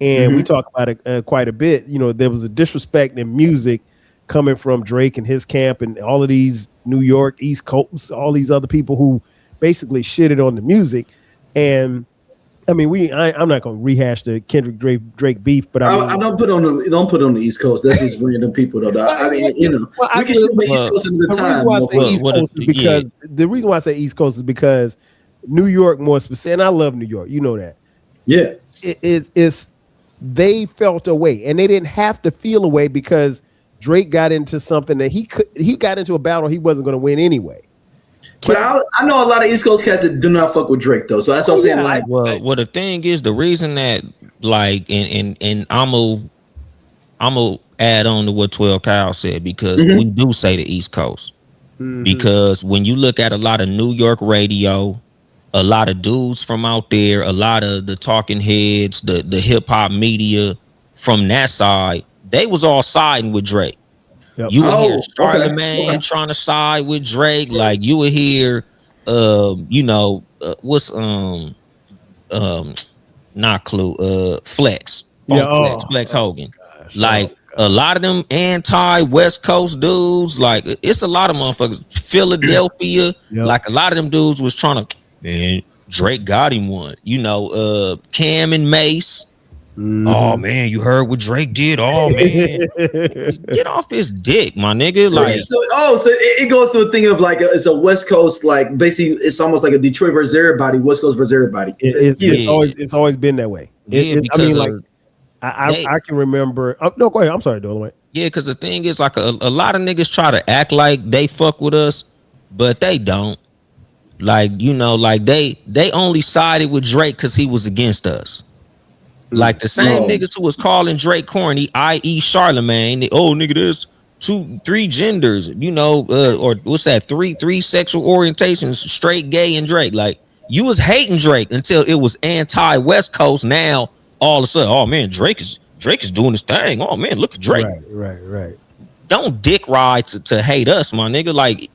and we talk about it quite a bit. There was a disrespect in music coming from Drake and his camp, and all of these New York, East Coast, all these other people who basically shitted on the music, and I mean, I'm not going to rehash the Kendrick Drake beef, but I don't put on the East Coast. That's just random people, though. I mean, we can shoot the East Coast into the time. The reason why I say East Coast is because New York, more specific, and I love New York. You know that. Yeah, it's they felt a way, and they didn't have to feel a way because Drake got into something that he got into a battle he wasn't going to win anyway. But I know a lot of East Coast cats that do not fuck with Drake though, so that's what I'm saying. Like, well, the thing is, the reason that like, and I'm gonna add on to what 12 Kyle said because we do say the East Coast because when you look at a lot of New York radio, a lot of dudes from out there, a lot of the talking heads, the hip hop media from that side, they was all siding with Drake. Yep. You would hear Charlemagne trying to side with Drake, like you would hear, what's not Clue, Flex, Flex Hogan, a lot of them anti-West Coast dudes, like it's a lot of motherfuckers, Philadelphia, like a lot of them dudes was trying to, man, Drake got him one, Cam and Mace. Oh man, you heard what Drake did? Oh man, get off his dick, my nigga. So it goes to a thing of like it's a West Coast, like basically it's almost like a Detroit versus everybody, West Coast versus everybody. It's always been that way. I can remember. No, go ahead. I'm sorry, Dolemite. Yeah, because the thing is, like a lot of niggas try to act like they fuck with us, but they don't. Like like they only sided with Drake because he was against us. Like the same niggas who was calling Drake corny, i.e. Charlemagne, nigga, there's 2-3 genders, or what's that? Three sexual orientations, straight, gay, and Drake. Like you was hating Drake until it was anti-West Coast. Now all of a sudden, oh man, Drake is doing his thing. Oh man, look at Drake. Right. Don't dick ride to hate us, my nigga. Like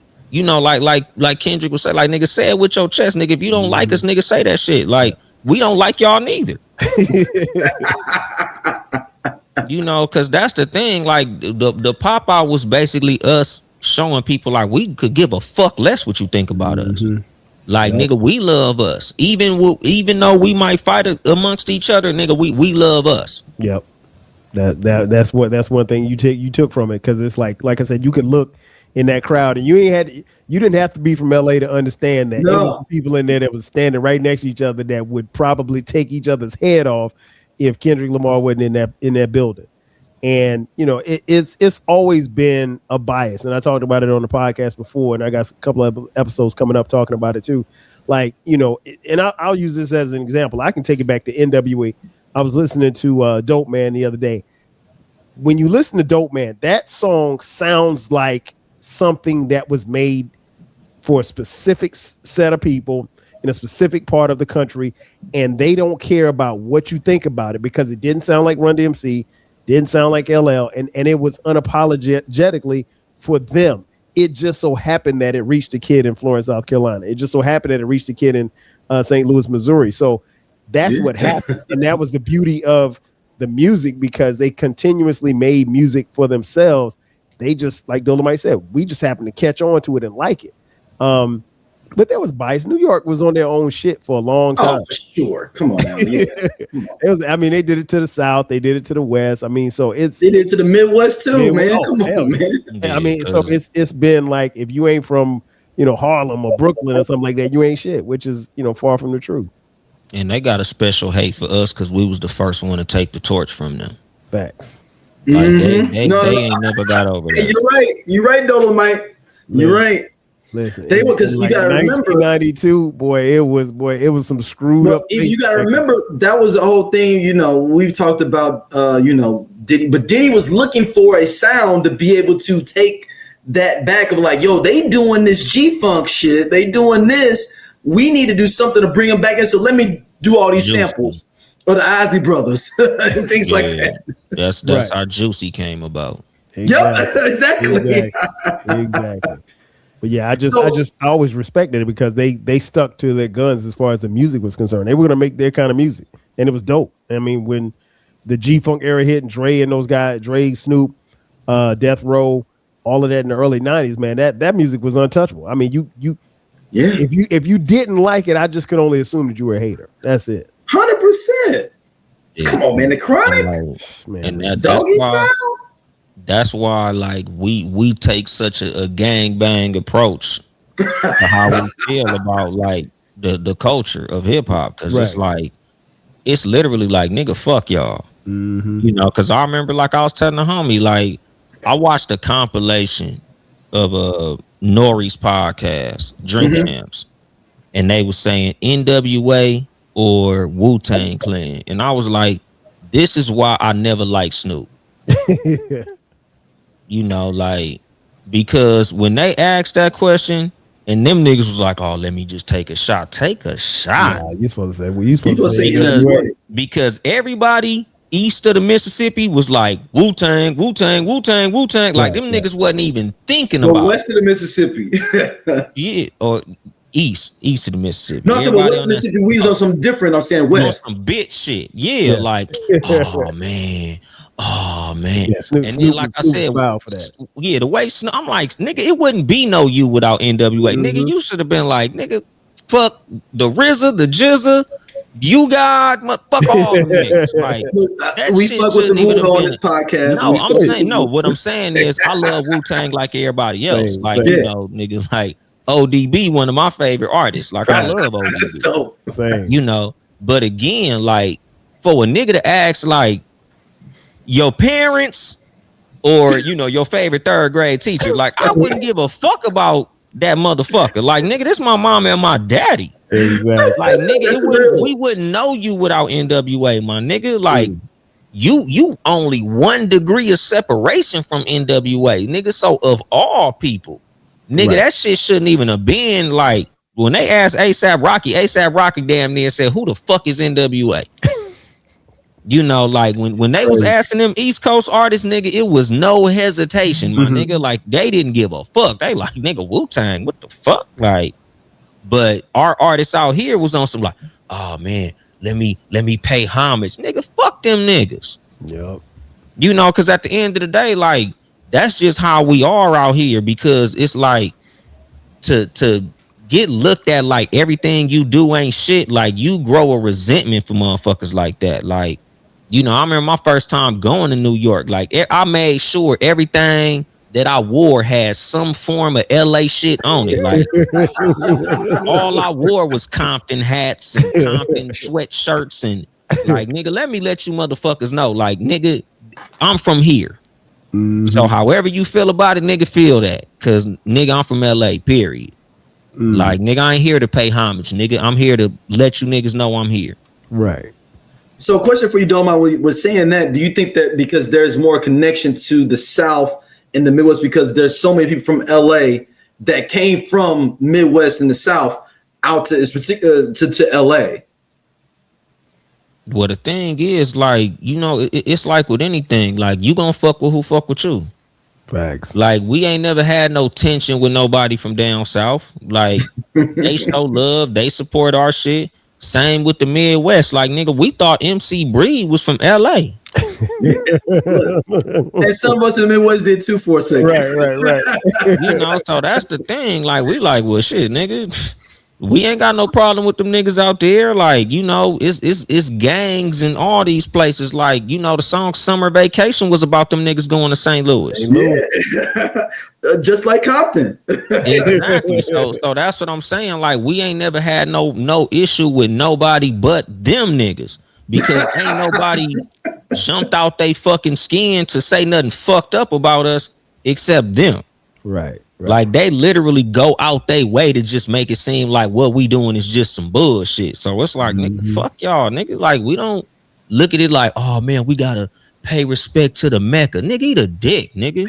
like Kendrick would say, like nigga, say it with your chest, nigga. If you don't like us, nigga, say that shit. Like we don't like y'all neither. Because that's the thing. Like the pop out was basically us showing people like we could give a fuck less what you think about us. Like nigga, we love us. Even though we might fight amongst each other, nigga, we love us. Yep. That's one thing you took from it, because it's like I said, you could look in that crowd and you didn't have to be from LA to understand that there was people in there that was standing right next to each other that would probably take each other's head off if Kendrick Lamar wasn't in that building. And it's always been a bias, and I talked about it on the podcast before, and I got a couple of episodes coming up talking about it too. Like and I'll use this as an example. I can take it back to NWA. I was listening to Dope Man the other day. When you listen to Dope Man, that song sounds like something that was made for a specific set of people in a specific part of the country, and they don't care about what you think about it because it didn't sound like Run DMC, didn't sound like LL, and it was unapologetically for them. It just so happened that it reached a kid in Florence, South Carolina. It just so happened that it reached a kid in St. Louis, Missouri. So that's what happened, and that was the beauty of the music, because they continuously made music for themselves. They just, like Dolemite said, we just happened to catch on to it and like it. But there was bias. New York was on their own shit for a long time. Oh, for sure. Come on now. Yeah. Come on. They did it to the South. They did it to the West. I mean, so they did it to the Midwest too, man. Come on, man. I mean, so it's been like, if you ain't from, Harlem or Brooklyn or something like that, you ain't shit, which is, far from the truth. And they got a special hate for us because we was the first one to take the torch from them. Facts. Like they ain't never got over that. You're right, Dolemite. You're right. Listen, they were, because you gotta remember 1992, it was some screwed up. You gotta remember that was the whole thing. We've talked about Diddy, but Diddy was looking for a sound to be able to take that back of like, yo, they doing this G-Funk shit, they doing this. We need to do something to bring them back in. So let me do all these samples, or the Isley Brothers, and things like that. That's how Juicy came about. Exactly. Exactly. But yeah, I always respected it because they stuck to their guns as far as the music was concerned. They were gonna make their kind of music, and it was dope. I mean, when the G Funk era hit and Dre and those guys, Dre, Snoop, Death Row, all of that in the early '90s, man, that music was untouchable. I mean, yeah. If you didn't like it, I just could only assume that you were a hater. That's it. 100%. Come on, man. The Chronic, and Doggy Style. That's why, like, we take such a gangbang approach to how we feel about like the culture of hip hop, because it's like it's literally like, nigga, fuck y'all. You know, because I remember, like I was telling the homie, like I watched a compilation of Nori's podcast, Drink Champs, and they was saying NWA or Wu-Tang Clan, and I was like, this is why I never liked Snoop. You know, like, because when they asked that question and them niggas was like, oh, let me just take a shot. Take a shot. Nah, you supposed to say, well, you supposed to say because everybody east of the Mississippi was like Wu-Tang, Wu-Tang, Wu-Tang, Wu-Tang. Like, them niggas wasn't even thinking about west of the Mississippi. Yeah, or east of the Mississippi. No, I'm talking about west of Mississippi. We was on some different, I'm saying west. Some bitch shit. Yeah, like, oh man. Yeah, Snoop, and then, like I said, for that. Yeah, the way I'm like, nigga, it wouldn't be no you without NWA. Nigga, you should have been like, nigga, fuck the RZA, the Jizza, you got fuck all them niggas. Like, that we shit fuck with the shouldn't Wu on this podcast. No, I'm saying no. What I'm saying is, I love Wu-Tang like everybody else. Like, you know, nigga, like ODB, one of my favorite artists. Like, I love ODB. You know, but again, like, for a nigga to ask, like, your parents or, you know, your favorite third grade teacher, like, I wouldn't give a fuck about that motherfucker. Like, nigga, this my mom and my daddy. Exactly. Like, nigga, we wouldn't know you without NWA, my nigga. Like, you only 1 degree of separation from NWA, nigga. So of all people, nigga, that shit shouldn't even have been like, when they asked ASAP Rocky damn near said, who the fuck is NWA? You know, like, when they was asking them East Coast artists, nigga, it was no hesitation, my nigga. Like, they didn't give a fuck. They like, nigga, Wu-Tang, what the fuck? Like, but our artists out here was on some like, oh man, let me pay homage. Nigga, fuck them niggas. Yep. You know, because at the end of the day, like, that's just how we are out here, because it's like to get looked at like everything you do ain't shit. Like, you grow a resentment for motherfuckers like that. Like, you know, I remember my first time going to New York. Like, I made sure everything that I wore had some form of LA shit on it. Like, all I wore was Compton hats and Compton sweatshirts, and like, nigga, let me let you motherfuckers know, like, nigga, I'm from here. So however you feel about it, nigga, feel that. Cause nigga, I'm from LA, period. Like, nigga, I ain't here to pay homage, nigga. I'm here to let you niggas know I'm here. Right. So, question for you, Dolemite, when you was saying that, do you think that because there's more connection to the South and the Midwest, because there's so many people from LA that came from Midwest and the South out to to LA? Well, the thing is, like, you know, it's like with anything, like, you gonna fuck with who fuck with you. Facts. Like, we ain't never had no tension with nobody from down south. Like, they show love, they support our shit. Same with the Midwest. Like, nigga, we thought MC Breed was from LA. And some of us in the Midwest did too for a second. Right. You know, so that's the thing. Like, we like, well, shit, nigga, we ain't got no problem with them niggas out there. Like, you know, it's gangs in all these places. Like, you know, the song Summer Vacation was about them niggas going to St. Louis. Yeah. Just like Compton. Exactly. So that's what I'm saying. Like, we ain't never had no issue with nobody but them niggas, because ain't nobody jumped out they fucking skin to say nothing fucked up about us except them. Right. Like, they literally go out their way to just make it seem like what we doing is just some bullshit. So it's like, nigga, fuck y'all, nigga. Like, we don't look at it like, oh man, we gotta pay respect to the Mecca. Nigga, eat a dick, nigga.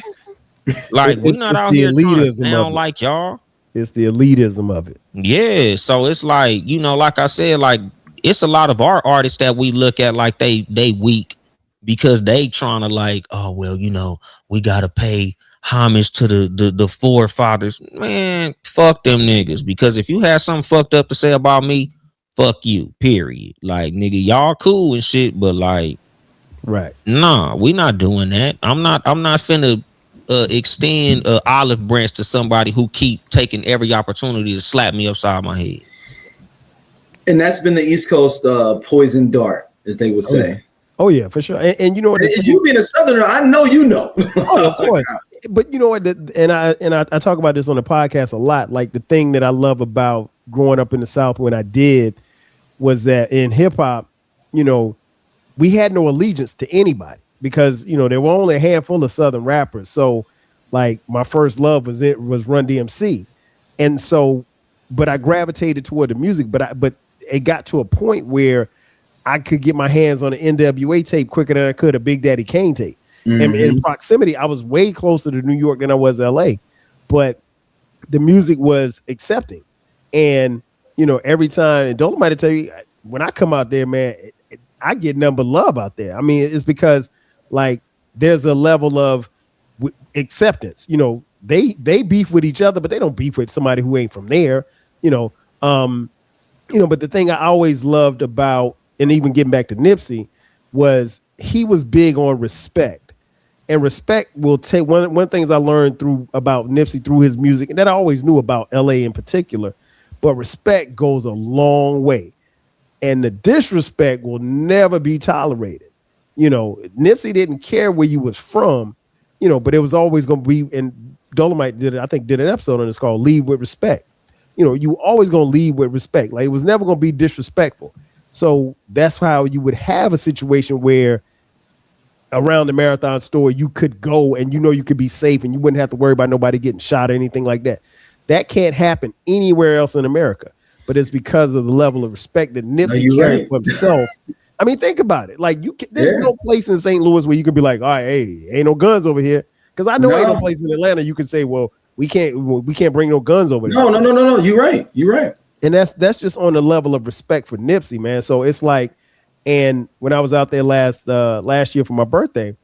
Like, we not out here trying to sound like y'all. It's the elitism of it. Yeah. So it's like, you know, like I said, like, it's a lot of our artists that we look at like they weak, because they trying to like, oh well, you know, we gotta pay homage to the forefathers. Man, fuck them niggas. Because if you had something fucked up to say about me, fuck you. Period. Like, nigga, y'all cool and shit, but like, Right. nah, we not doing that. I'm not finna extend a olive branch to somebody who keep taking every opportunity to slap me upside my head. And that's been the East Coast poison dart, as they would say. Oh yeah, for sure. And you know what? If you being a Southerner, I know you know. Oh, of course. But you know what? I talk about this on the podcast a lot. Like, the thing that I love about growing up in the South when I did was that in hip hop, you know, we had no allegiance to anybody because, you know, there were only a handful of Southern rappers. So, like, my first love was Run DMC, and so, but I gravitated toward the music. But it got to a point where I could get my hands on an NWA tape quicker than I could a Big Daddy Kane tape. Mm-hmm. And in proximity, I was way closer to New York than I was LA, but the music was accepting. And, you know, every time, and Dolemite tell you, when I come out there, man, I get nothing but love out there. I mean, it's because, like, there's a level of acceptance. You know, they beef with each other, but they don't beef with somebody who ain't from there, you know. But the thing I always loved about, and even getting back to Nipsey, was he was big on respect. And respect will take one things I learned about Nipsey through his music, and that I always knew about LA in particular, but respect goes a long way. And the disrespect will never be tolerated. You know, Nipsey didn't care where you was from, you know, but it was always going to be, and Dolemite did an episode on this called Lead with Respect. You know, you always going to lead with respect. Like, it was never going to be disrespectful. So that's how you would have a situation where around the Marathon store, you could go and, you know, you could be safe and you wouldn't have to worry about nobody getting shot or anything like that. That can't happen anywhere else in America, but it's because of the level of respect that Nipsey carried for himself. I mean, think about it. Like, there's no place in St. Louis where you could be like, all right, hey, ain't no guns over here. Because I know ain't no place in Atlanta you could say, well, we can't bring no guns over there. No. You're right. And that's just on the level of respect for Nipsey, man. So it's like, and when I was out there last year for my birthday,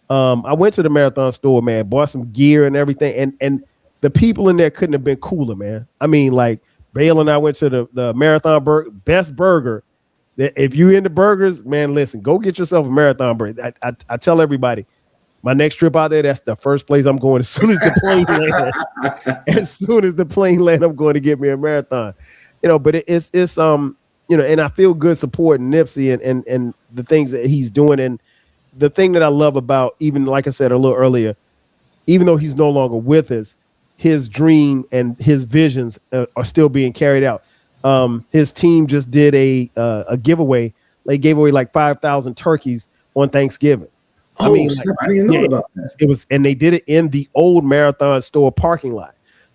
I went to the Marathon store, man, bought some gear and everything, and the people in there couldn't have been cooler, man. I mean, like, Bale and I went to the Marathon best burger. If you into burgers, man, listen, go get yourself a Marathon burger. I tell everybody, my next trip out there, that's the first place I'm going as soon as the plane lands. As soon as the plane lands, I'm going to get me a Marathon. You know, but it's you know, and I feel good supporting Nipsey and the things that he's doing. And the thing that I love about, even like I said a little earlier, even though he's no longer with us, his dream and his visions are still being carried out. His team just did a giveaway. They gave away like 5,000 turkeys on Thanksgiving. I mean, I didn't know about that. It was, and they did it in the old Marathon store parking lot.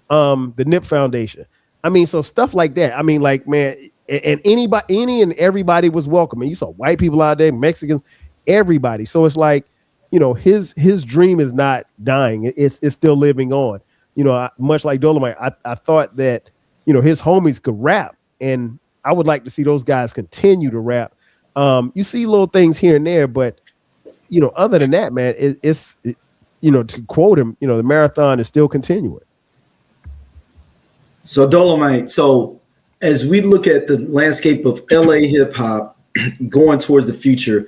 The NIP Foundation. I mean, so stuff like that. I mean, like, man, and any and everybody was welcome. And you saw white people out there, Mexicans, everybody. So it's like, you know, his dream is not dying. It's still living on. You know, much like Dolemite, I thought that, you know, his homies could rap, and I would like to see those guys continue to rap. You see little things here and there, but, you know, other than that, man, it's you know, to quote him, you know, the marathon is still continuing. So Dolemite, so as we look at the landscape of LA hip hop going towards the future,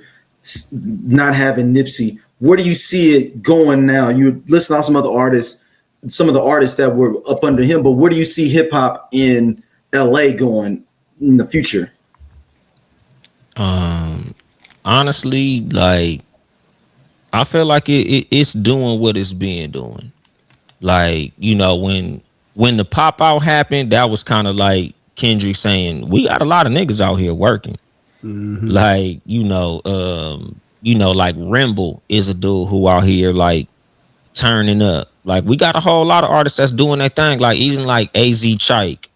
not having Nipsey, where do you see it going now? You listen to some other artists, some of the artists that were up under him, but where do you see hip hop in LA going in the future? Honestly, like, I feel like it's doing what it's been doing. Like, you know, when the pop out happened, that was kind of like Kendrick saying, we got a lot of niggas out here working. Mm-hmm. Like, you know, like Rimble is a dude who out here like turning up. Like, we got a whole lot of artists that's doing their thing. Like, even like AZ Chike,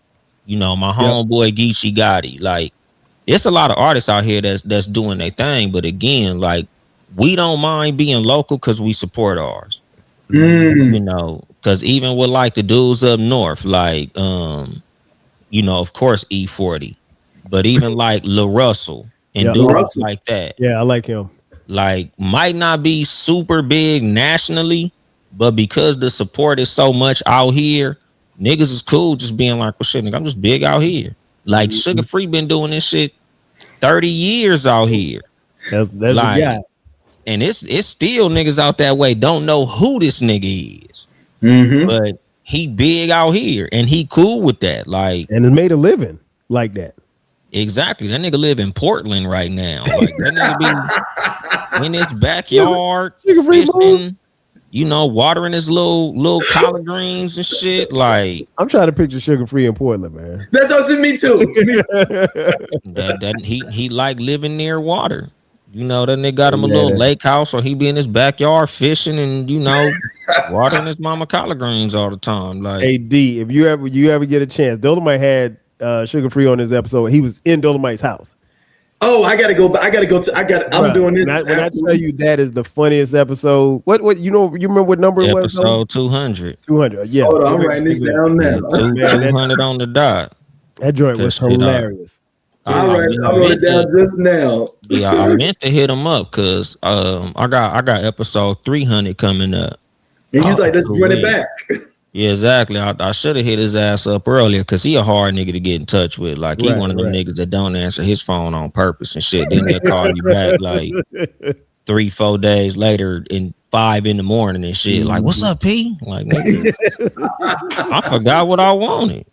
you know, my homeboy Geechee Gotti. Like, it's a lot of artists out here that's doing their thing. But again, like, we don't mind being local because we support ours. You know, because even with like the dudes up north, like, you know, of course E40, but even like La Russell and dudes like that. Yeah, I like him. Like, might not be super big nationally, But because the support is so much out here, niggas is cool just being like, well, shit, nigga, I'm just big out here. Like Sugar Free been doing this shit 30 years out here. That's Like, a guy. and it's still niggas out that way don't know who this nigga is. But he big out here and he cool with that. Like, And it made a living like that. exactly. That nigga live in Portland right now. Like that nigga be in his backyard fishing, you know, watering his little collard greens and shit. Like, I'm trying to picture Sugar Free in Portland, man. That's also me too. that he like living near water. You know, that nigga got him a little lake house, or he be in his backyard fishing and, you know, watering his mama collard greens all the time. Like, Hey D, if you ever get a chance, Dolemite had Sugar Free on this episode. He was in Dolemite's house. Oh, I'm doing this. When I tell you that is the funniest episode. What you remember what number it was? Episode 200. 200. Yeah. Hold on, I'm writing this down now. 200 on the dot. That joint was hilarious. I wrote it down just now. Yeah, I meant to hit him up because I got episode 300 coming up. And you like, let's run it back. Yeah, exactly. I should have hit his ass up earlier because he a hard nigga to get in touch with. Like, he one of them niggas that don't answer his phone on purpose and shit. Then they call you back like 3-4 days later and 5 in the morning and shit. Like, what's up, P? Like, nigga, I forgot what I wanted.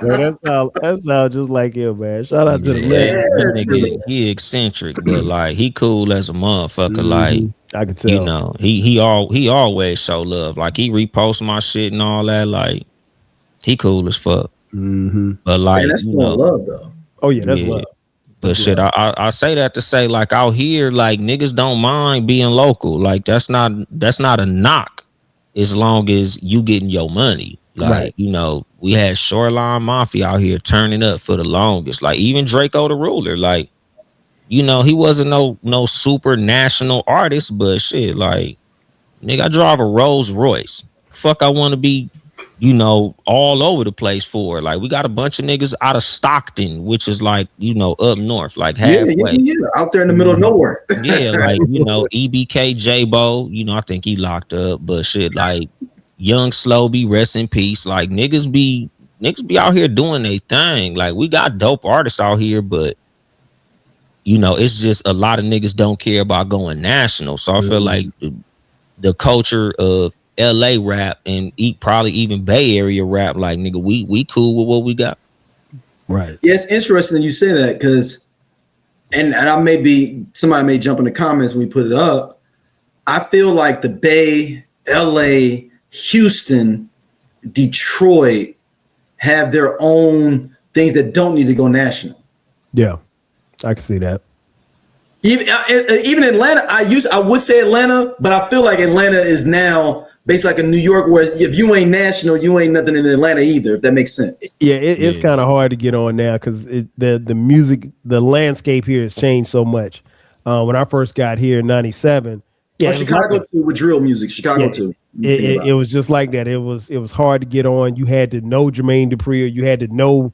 Yo, that sound just like him, man. Shout out to the nigga. He eccentric, but like he cool as a motherfucker. Like, I can tell. You know, he always show love. Like, he reposts my shit and all that. Like, he cool as fuck. But like, that's love though. Oh yeah, that's love. But shit, I say that to say, like, out here, like, niggas don't mind being local. Like, that's not a knock as long as you getting your money. Like, you know, we had Shoreline Mafia out here turning up for the longest. Like, even Draco the Ruler, like, you know, he wasn't no super national artist, but shit, like, nigga, I drive a Rolls Royce. Fuck, I want to be, you know, all over the place for. Like, we got a bunch of niggas out of Stockton, which is like, you know, up north, like halfway. Yeah, out there in the middle of nowhere. Yeah, like, you know, EBK J-Bo, you know, I think he locked up, but shit, like, Young Slowby, rest in peace. Like, niggas be out here doing their thing. Like, we got dope artists out here, but you know, it's just a lot of niggas don't care about going national. So I feel like the culture of LA rap and probably even Bay Area rap, like, nigga, we cool with what we got. Right. Yeah, it's interesting that you say that because, and somebody may jump in the comments when we put it up. I feel like the Bay, LA, Houston, Detroit have their own things that don't need to go national. Yeah, I can see that. Even Atlanta, I would say Atlanta, but I feel like Atlanta is now based like in New York, where if you ain't national, you ain't nothing in Atlanta either, if that makes sense. Yeah, it's kind of hard to get on now because the music, the landscape here has changed so much. When I first got here in '97, Chicago too, with drill music, Chicago too. It was just like that. It was hard to get on. You had to know Jermaine Dupri, or you had to know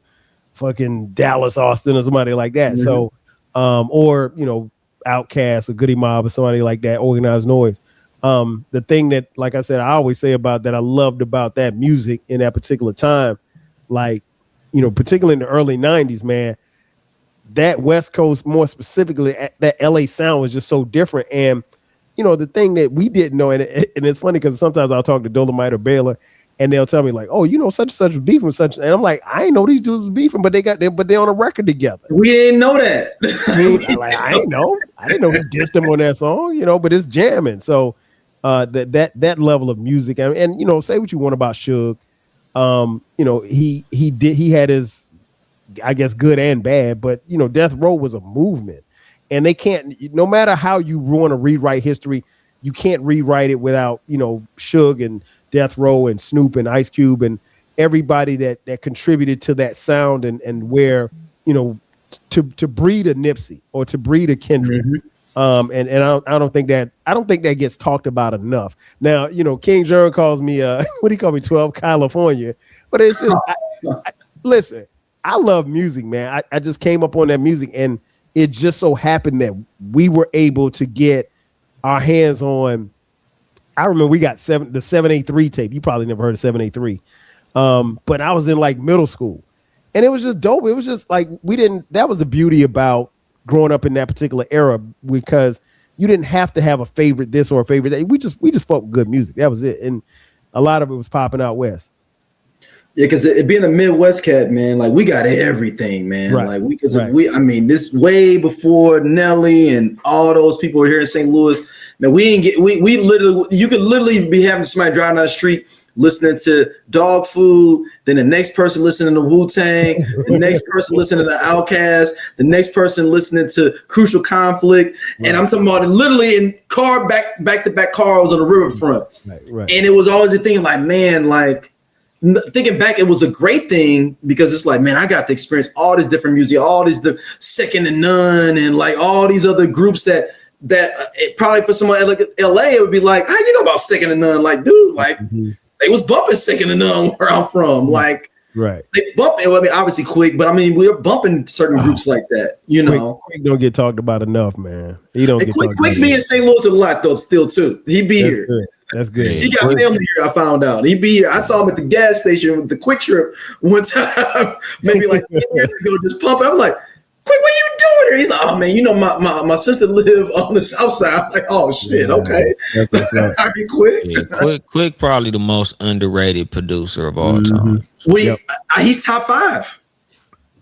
fucking Dallas Austin or somebody like that. So, or you know, Outkast or Goody Mob or somebody like that, Organized Noise. The thing that, like I said, I always say about that I loved about that music in that particular time, like, you know, particularly in the early '90s, man, that West Coast, more specifically, that LA sound was just so different. And you know, the thing that we didn't know, and it's funny because sometimes I'll talk to Dolemite or Baylor, and they'll tell me like, "Oh, you know, such and such was beefing with such," and I'm like, "I ain't know these dudes was beefing, but they're on a record together." We didn't know that. I didn't know he dissed him on that song, you know, but it's jamming. So that level of music, and you know, say what you want about Suge, you know, he had his, I guess, good and bad, but you know, Death Row was a movement. And they can't, no matter how you want to rewrite history, you can't rewrite it without, you know, Suge and Death Row and Snoop and Ice Cube and everybody that contributed to that sound and where, you know, to breed a Nipsey or to breed a Kendrick. And I don't think that gets talked about enough. Now, you know, King Jern calls me what do you call me, 12 California, but it's just listen, I love music, man. I just came up on that music, and it just so happened that we were able to get our hands on I remember we got the 783 tape. You probably never heard of 783. But I was in like middle school, and it was just dope. It was just like that was the beauty about growing up in that particular era, because you didn't have to have a favorite this or a favorite that. We just fucked with good music. That was it. And a lot of it was popping out west. Yeah, because it being a Midwest cat, man, like we got everything, man. Right. Like I mean, this way before Nelly and all those people were here in St. Louis. Man, we literally, you could literally be having somebody driving down the street listening to Dog Food, then the next person listening to Wu-Tang, the next person listening to Outkast, the next person listening to Crucial Conflict, and I'm talking about literally in back to back cars on the riverfront. Right. And it was always a thing like, man, like. Thinking back, it was a great thing because it's like, man, I got to experience all this different music, all these the Second to None, and like all these other groups that probably for someone like LA, it would be like, how you know about Second to None? Like, dude, like they was bumping Second to None where I'm from. Like, right. They bumping, I mean, obviously Quick, but I mean, we're bumping certain groups like that, you know. Quick don't get talked about enough, man. He don't get Quick be in St. Louis a lot though, still too. He be here. Good. That's good. He got family here, I found out. He be here. I saw him at the gas station with the Quick Trip one time, maybe like 10 years ago, just pumping. I was like, Quick, what are you doing here? He's like, oh man, you know, my sister live on the south side. I'm like, oh shit, okay. I get Quick. Yeah, Quick probably the most underrated producer of all time. He's top 5.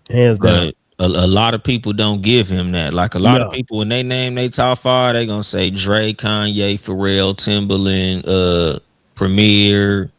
Hands down. A lot of people don't give him that. Like a lot of people, when they name they top 5, they gonna say Dre, Kanye, Pharrell, Timbaland, Premier,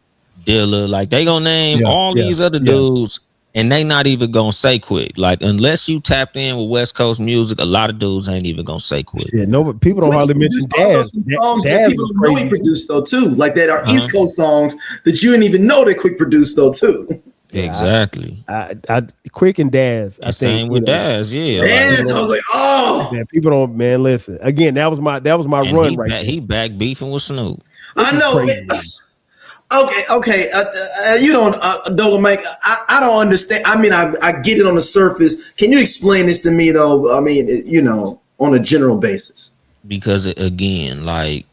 Dilla. Like they gonna name all these other dudes, and they not even gonna say Quick. Like unless you tapped in with West Coast music, a lot of dudes ain't even gonna say Quick. Yeah, no, but people don't hardly mention Daz. Songs that people know he produced though too. Like that are East Coast songs that you didn't even know that Quick produced though too. Exactly. I Quick and Daz. I think same with Daz. Yeah. Daz, I was like, oh man, people don't. Man, listen. Again, that was my run right there. He back beefing with Snoop. I know. Okay. You don't, Dolemite. I don't understand. I mean, I get it on the surface. Can you explain this to me though? I mean, you know, on a general basis. Because again, like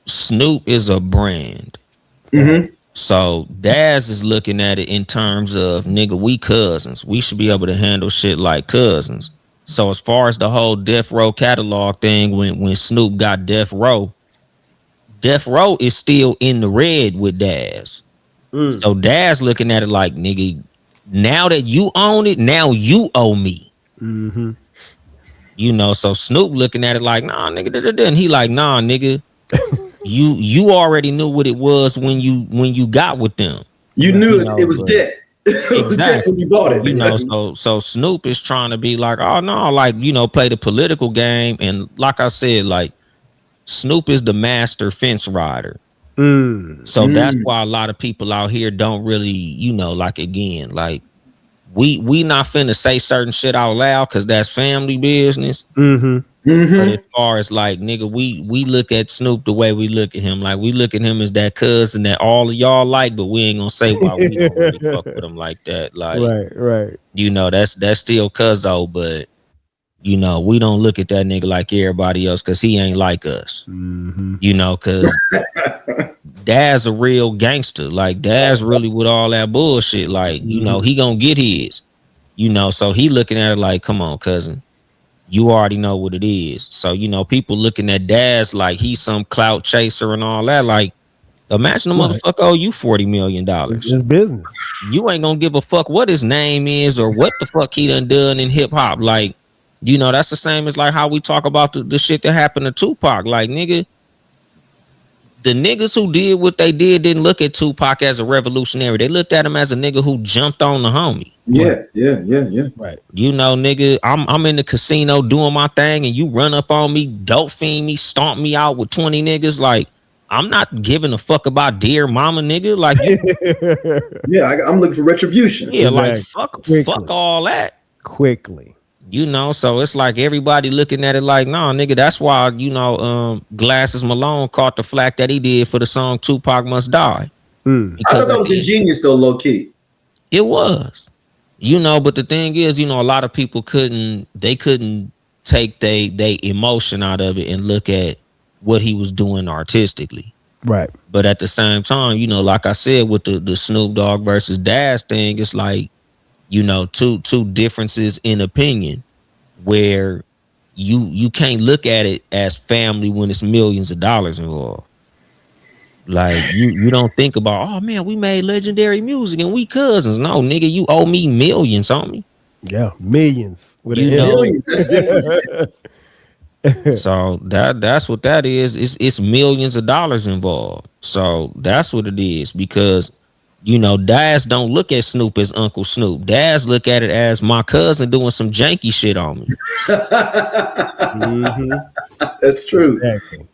Snoop is a brand. Mm-hmm. So Daz is looking at it in terms of, nigga, we cousins. We should be able to handle shit like cousins. So as far as the whole Death Row catalog thing, when Snoop got Death Row is still in the red with Daz. So Daz looking at it like, nigga, now that you own it, now you owe me. Mm-hmm. You know, so Snoop looking at it like, nah, nigga, and he like, nah, nigga. You already knew what it was when you got with them. You knew it was dead. It was dead when you bought it. You know, so Snoop is trying to be like, oh no, like, you know, play the political game. And like I said, like Snoop is the master fence rider. So that's why a lot of people out here don't really, you know, like again, like we not finna say certain shit out loud because that's family business. But as far as like, nigga, we look at Snoop the way we look at him. Like we look at him as that cousin that all of y'all like, but we ain't gonna say why we don't really fuck with him like that. Like, right. You know, that's still cuzzo, but you know, we don't look at that nigga like everybody else because he ain't like us. You know, because Daz a real gangster. Like Daz really with all that bullshit. Like, you know, he gonna get his. You know, so he looking at it like, come on, cousin. You already know what it is. So, you know, people looking at Daz like he's some clout chaser and all that. Like, imagine a motherfucker owe you $40 million. It's business. You ain't gonna give a fuck what his name is or what the fuck he done in hip hop. Like, you know, that's the same as like how we talk about the shit that happened to Tupac. Like, nigga, the niggas who did what they didn't look at Tupac as a revolutionary. They looked at him as a nigga who jumped on the homie. Yeah. Right. You know, nigga, I'm in the casino doing my thing and you run up on me, dope fiend me, stomp me out with 20 niggas. Like, I'm not giving a fuck about dear mama, nigga. Like, I'm looking for retribution. Yeah, exactly. Like fuck all that. Quickly. You know, so it's like everybody looking at it like, nah, nigga, that's why, you know, Glasses Malone caught the flack that he did for the song Tupac Must Die. I thought that was ingenious though, low key. It was. You know, but the thing is, you know, a lot of people couldn't take they emotion out of it and look at what he was doing artistically. Right. But at the same time, you know, like I said, with the Snoop Dogg versus Dash thing, it's like, you know, two differences in opinion, where you can't look at it as family when it's millions of dollars involved. Like you don't think about, oh man, we made legendary music and we cousins. No, nigga, you owe me millions, homie. Yeah, millions with You an know, Millions. That's different. so that's what that is. It's millions of dollars involved. So that's what it is, because you know, Daz don't look at Snoop as Uncle Snoop. Daz look at it as my cousin doing some janky shit on me. Mhm. That's true. Exactly.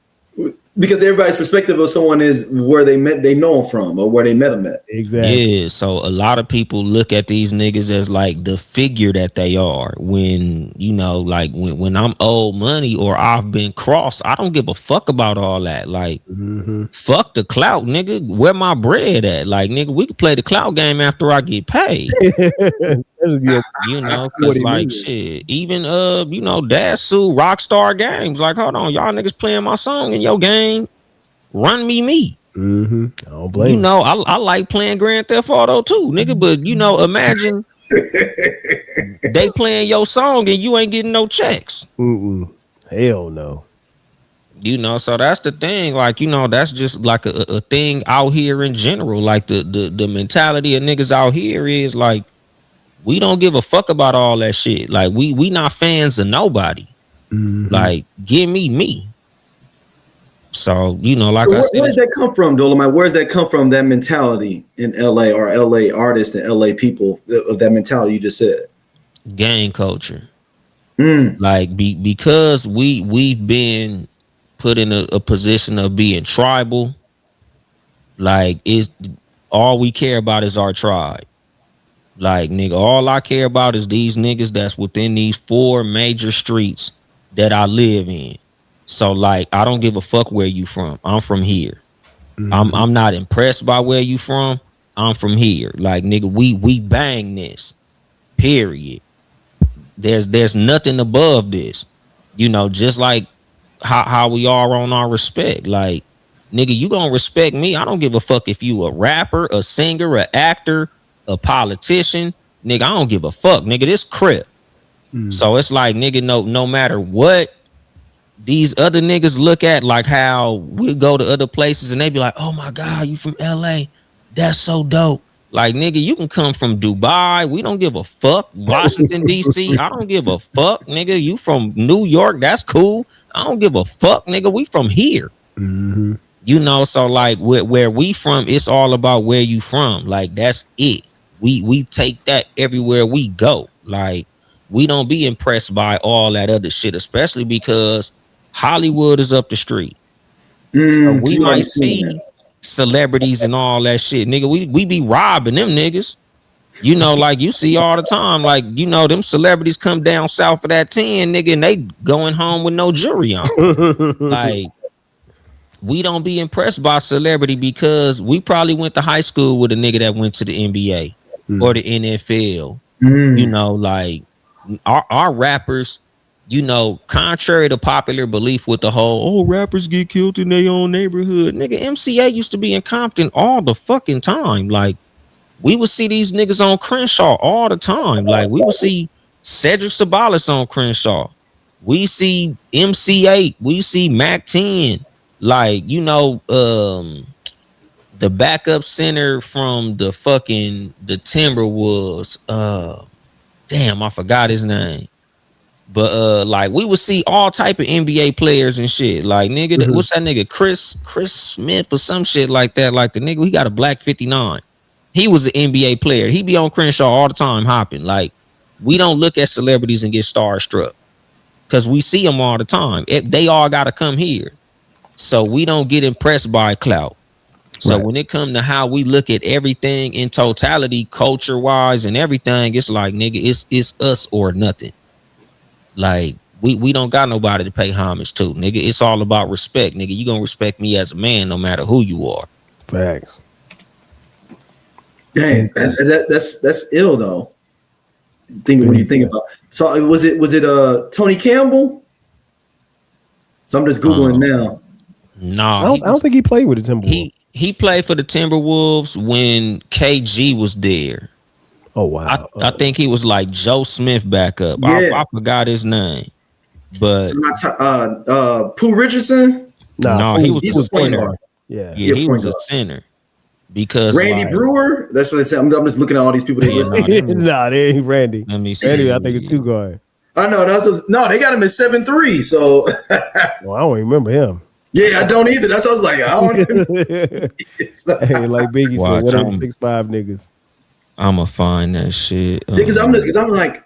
Because everybody's perspective of someone is where they know him from or where they met him at. Exactly. Yeah, so a lot of people look at these niggas as like the figure that they are. When you know, like when I'm owed money or I've been crossed, I don't give a fuck about all that. Like, fuck the clout, nigga. Where my bread at? Like, nigga, we could play the clout game after I get paid. Especially be You know, cause 40 like million. shit, even you know, Dash sued Rockstar Games. Like, hold on, y'all niggas playing my song in your game. Run me. I don't You blame know, I like playing Grand Theft Auto too, nigga. But you know, imagine they playing your song and you ain't getting no checks. you. Hell no. You know, so that's the thing. Like, you know, that's just like a thing out here in general. Like the mentality of niggas out here is like, we don't give a fuck about all that shit. Like we not fans of nobody. Like, give me. So, you know, like So I said, where does that come from, Dolemite? Where does that come from, that mentality in LA or LA artists and LA people of that mentality you just said? gang culture. Like because we've been put in a position of being tribal. Like, is all we care about is our tribe. Like, nigga, all I care about is these niggas that's within these 4 major streets that I live in. So like, I don't give a fuck where you from. I'm from here. I'm not impressed by where you from. I'm from here. Like, nigga, we bang this. Period. There's nothing above this. You know, just like how we are on our respect. Like, nigga, you gonna respect me. I don't give a fuck if you a rapper, a singer, a actor, a politician. Nigga, I don't give a fuck. Nigga, this crip. So it's like, nigga, no matter what these other niggas look at, like how we go to other places and they be like, oh my God, you from LA? That's so dope. Like, nigga, you can come from Dubai. We don't give a fuck. Washington, D.C. I don't give a fuck, nigga. You from New York. That's cool. I don't give a fuck, nigga. We from here. You know, so like where we from, it's all about where you from. Like, that's it. We take that everywhere we go. Like, we don't be impressed by all that other shit, especially because Hollywood is up the street. So we You already might seen see that. celebrities and all that shit, nigga. We be robbing them niggas. You know, like you see all the time. Like, you know, them celebrities come down south of that 10, nigga, and they going home with no jury on. Like, we don't be impressed by celebrity because we probably went to high school with a nigga that went to the NBA or the NFL. You know, like our rappers, you know, contrary to popular belief with the whole, oh, rappers get killed in their own neighborhood. Nigga, MCA used to be in Compton all the fucking time. Like, we would see these niggas on Crenshaw all the time. Like, we would see Cedric Sabalas on Crenshaw. We see MC8. We see Mac 10. Like, you know, the backup center from the Timberwolves. Damn, I forgot his name. But like, we would see all type of NBA players and shit. Like, nigga, what's that nigga? Chris Smith or some shit like that. Like, the nigga, he got a black 59. He was an NBA player. He be on Crenshaw all the time hopping. Like, we don't look at celebrities and get starstruck because we see them all the time. They all got to come here. So we don't get impressed by clout. So when it comes to how we look at everything in totality, culture wise and everything, it's like, nigga, it's us or nothing. Like, we don't got nobody to pay homage to, nigga. It's all about respect, nigga. You gonna respect me as a man no matter who you are. Facts. Dang, that's ill though. When you think about, so was it Tony Campbell? So I'm just googling now. Nah, I don't think he played with the Timberwolves. he played for the Timberwolves when KG was there. Oh wow. I think he was like Joe Smith backup. Yeah. I forgot his name, but Pooh Richardson. no, he was he's a a point center. guard. Yeah. Yeah, he was point a guard. center because Randy Brewer. That's what they said. I'm just looking at all these people. Nah, they ain't Randy. Let me see. Randy, I think, a 2 guard. I know. They got him at 7'3". So Well, I don't remember him. yeah, I don't either. That's what I was like. I don't even. Hey, like Biggie Watch, said, what are 6'5" niggas? I'ma find that shit. Because I was like,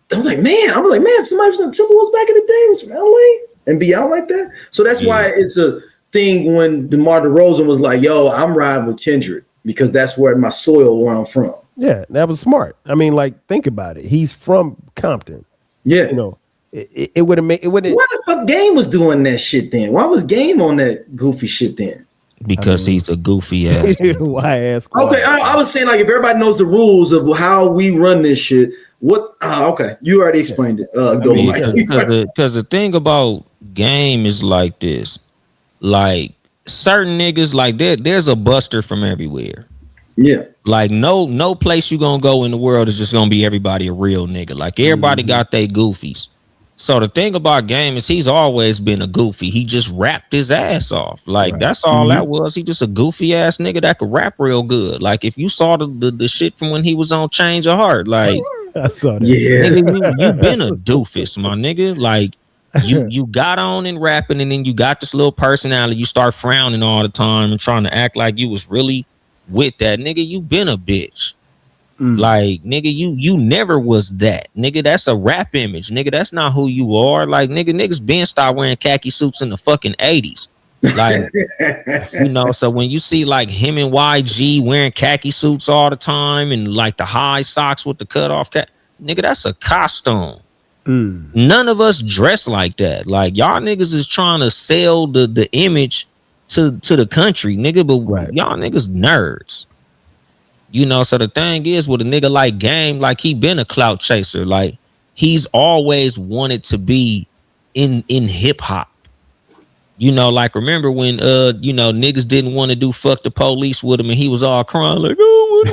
man, if somebody from the Timberwolves back in the day was from LA and be out like that. So that's why it's a thing when DeMar DeRozan was like, yo, I'm riding with Kendrick because that's where my soil, where I'm from. Yeah, that was smart. I mean, like, think about it. He's from Compton. Yeah. You know, it would have made it wouldn't. Why the fuck Game was doing that shit then? Why was Game on that goofy shit then? Because he's a goofy ass. Why ask? Okay, I was saying, like, if everybody knows the rules of how we run this shit, what? Okay, you already explained it. Because the thing about Game is like this, like certain niggas, like there's a buster from everywhere. Yeah. Like no place you gonna go in the world is just gonna be everybody a real nigga. Like everybody got they goofies. So the thing about Game is he's always been a goofy. He just rapped his ass off. Like that's all that was. He just a goofy ass nigga that could rap real good. Like if you saw the shit from when he was on Change Your Heart, like I saw that. Yeah. nigga, you been a doofus, my nigga. Like you got on and rapping, and then you got this little personality. You start frowning all the time and trying to act like you was really with that. Nigga, you been a bitch. Like nigga, you never was that. Nigga, that's a rap image. Nigga, that's not who you are. Like niggas been start wearing khaki suits in the fucking 80s. Like you know, so when you see like him and YG wearing khaki suits all the time and like the high socks with the cut off cap, nigga, that's a costume. None of us dress like that. Like y'all niggas is trying to sell the image to the country, nigga, but y'all niggas nerds. You know, so the thing is with a nigga like Game, like he been a clout chaser. Like he's always wanted to be in hip hop. You know, like remember when you know, niggas didn't want to do Fuck the Police with him and he was all crying like, oh,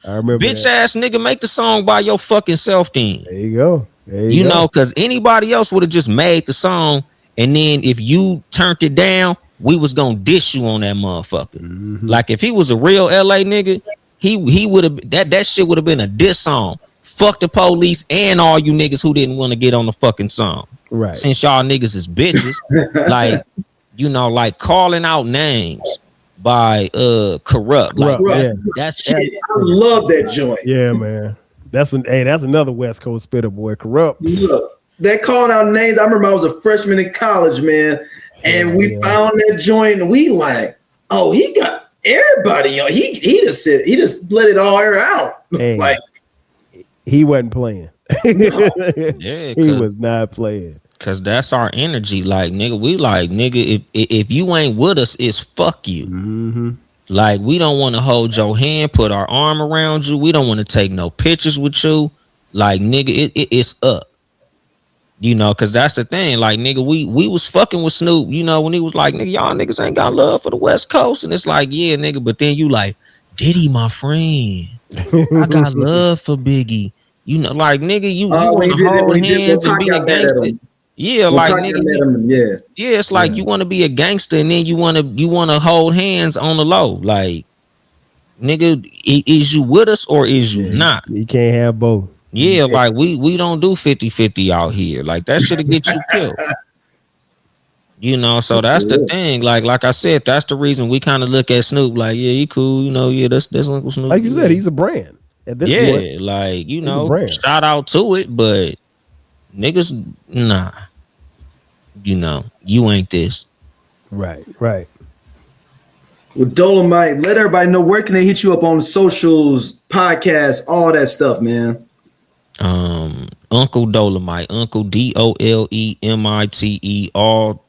I remember bitch ass nigga, make the song by your fucking self then. There you go. You know, because anybody else would have just made the song, and then if you turned it down, we was gonna diss you on that motherfucker. Like if he was a real LA nigga, he would have that shit would have been a diss song. Fuck the police and all you niggas who didn't want to get on the fucking song. Right. Since y'all niggas is bitches, like you know, like calling out names by corrupt. Like that's shit. I love that joint. Yeah, man. That's another West Coast spitter, boy. Corrupt. Look, that calling out names. I remember I was a freshman in college, man. And we found that joint, and we like, oh, he got everybody on. He just let it all air out. Hey, like he wasn't playing. Yeah, he was not playing. Cause that's our energy. Like nigga, we like nigga. If you ain't with us, it's fuck you. Like we don't want to hold your hand, put our arm around you. We don't want to take no pictures with you. Like nigga, it's up. You know, cause that's the thing. Like, nigga, we was fucking with Snoop, you know, when he was like, nigga, y'all niggas ain't got love for the West Coast. And it's like, yeah, nigga, but then you like, Diddy, my friend. I got love for Biggie. You know, like, nigga, you want to hold hands and be a gangster. Yeah, like nigga, yeah, it's like you want to be a gangster and then you want to hold hands on the low. Like, nigga, is you with us or is you not? You can't have both. Yeah, like we don't do 50-50 out here. Like that shit'll get you killed. You know, so that's the thing. Like I said, that's the reason we kind of look at Snoop like, yeah, he cool. You know, yeah, that's Uncle Snoop. Like you said, he's a brand. At this point, like you know, shout out to it, but niggas, nah. You know, you ain't this. Right. With Dolemite, let everybody know where can they hit you up on socials, podcasts, all that stuff, man. Uncle Dolemite, Uncle Dolemite, all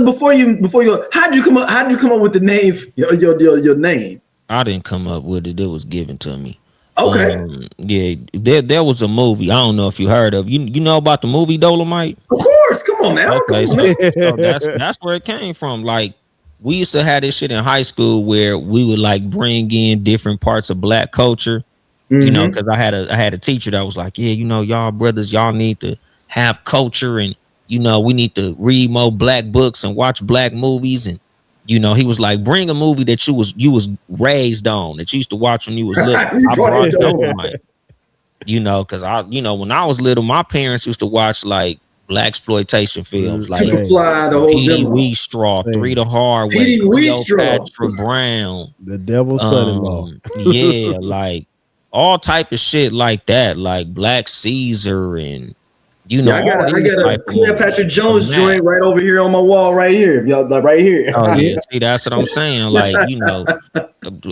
before you go, how'd you come up with the name, your name? I didn't come up with it, it was given to me. Okay. Yeah, there was a movie, I don't know if you heard of, you know about the movie Dolemite? Of course, course. Come on now. Okay, Come on now. so that's where it came from. Like, we used to have this shit in high school where we would like bring in different parts of Black culture, you know, because I had a teacher that was like, yeah, you know, y'all brothers, y'all need to have culture, and you know, we need to read more Black books and watch Black movies, and you know, he was like, bring a movie that you was raised on, that you used to watch when you was little. I brought Dolemite, you know, because when I was little, my parents used to watch like Black exploitation films, like Superfly, the whole Petey demo. Wheatstraw, Three the Hard Way, Petey Wheatstraw, Cleopatra Brown, The Devil's Son-in-Law. yeah, like all type of shit like that, like Black Caesar, and you know, I got a Cleopatra Jones joint right over here on my wall, right here, y'all, like right here. Oh yeah, see, that's what I'm saying. Like, you know,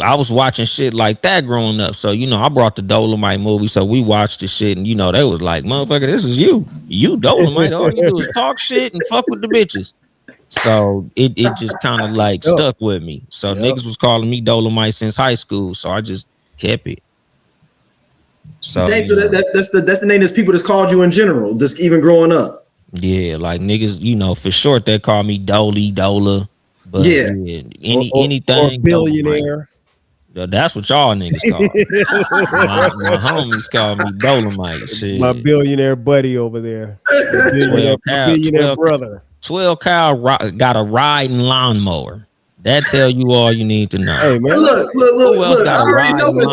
I was watching shit like that growing up, so you know, I brought the Dolemite movie, so we watched the shit, and you know, they was like, motherfucker, this is you Dolemite. All you do is talk shit and fuck with the bitches. So it just kind of like stuck with me. So niggas was calling me Dolemite since high school, so I just kept it. So, that's the name that's people that's called you in general, just even growing up. Yeah, like niggas, you know, for short they call me Dola. But anything or billionaire. That's what y'all niggas call me. my homies call me Dolemite. Shit. My billionaire buddy over there. Billionaire brother. 12 Cal got a riding lawnmower. That tell you all you need to know. Hey man, look. Who else got I a already know riding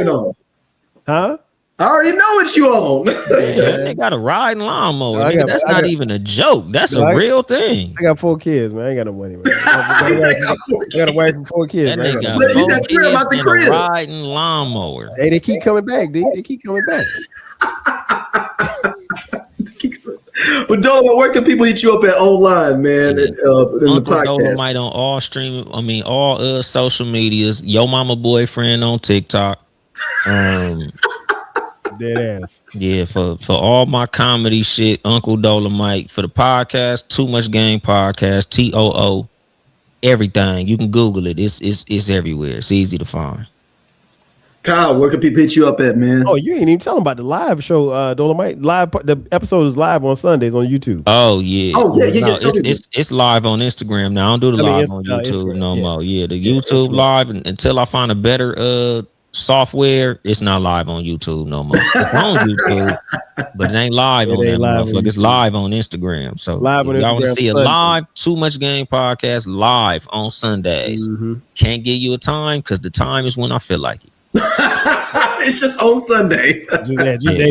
lawnmower? Huh? I already know what you own. Yeah, they got a riding lawnmower. Nigga, that's not even a joke. That's a real thing. I got 4 kids, man. I ain't got no money, man. I got a wife and 4 kids. That man. nigga got 4 kids out the and crib. a riding lawnmower. Hey, they keep coming back, dude. They keep coming back. But Dolemite, where can people hit you up at online, man? In the podcast. Dolemite on all social medias. Yo mama boyfriend on TikTok. Dead ass. Yeah, for all my comedy shit, Uncle Dolemite. For the podcast, Too Much Game Podcast, TOO. Everything. You can Google it. It's everywhere. It's easy to find. Kyle, where can people hit you up at, man? Oh, you ain't even telling about the live show, Dolemite. Live. The episode is live on Sundays on YouTube. Oh yeah. Oh yeah. No, it's live on Instagram now. I don't do the live on YouTube no more. Yeah, the YouTube live until I find a better software. It's not live on YouTube no more. It's on YouTube, but it ain't live on that motherfucker. It's live on Instagram. So live on y'all want to Instagram see a Sunday. live Too Much Game Podcast live on Sundays. Can't give you a time because the time is when I feel like it. It's just on Sunday.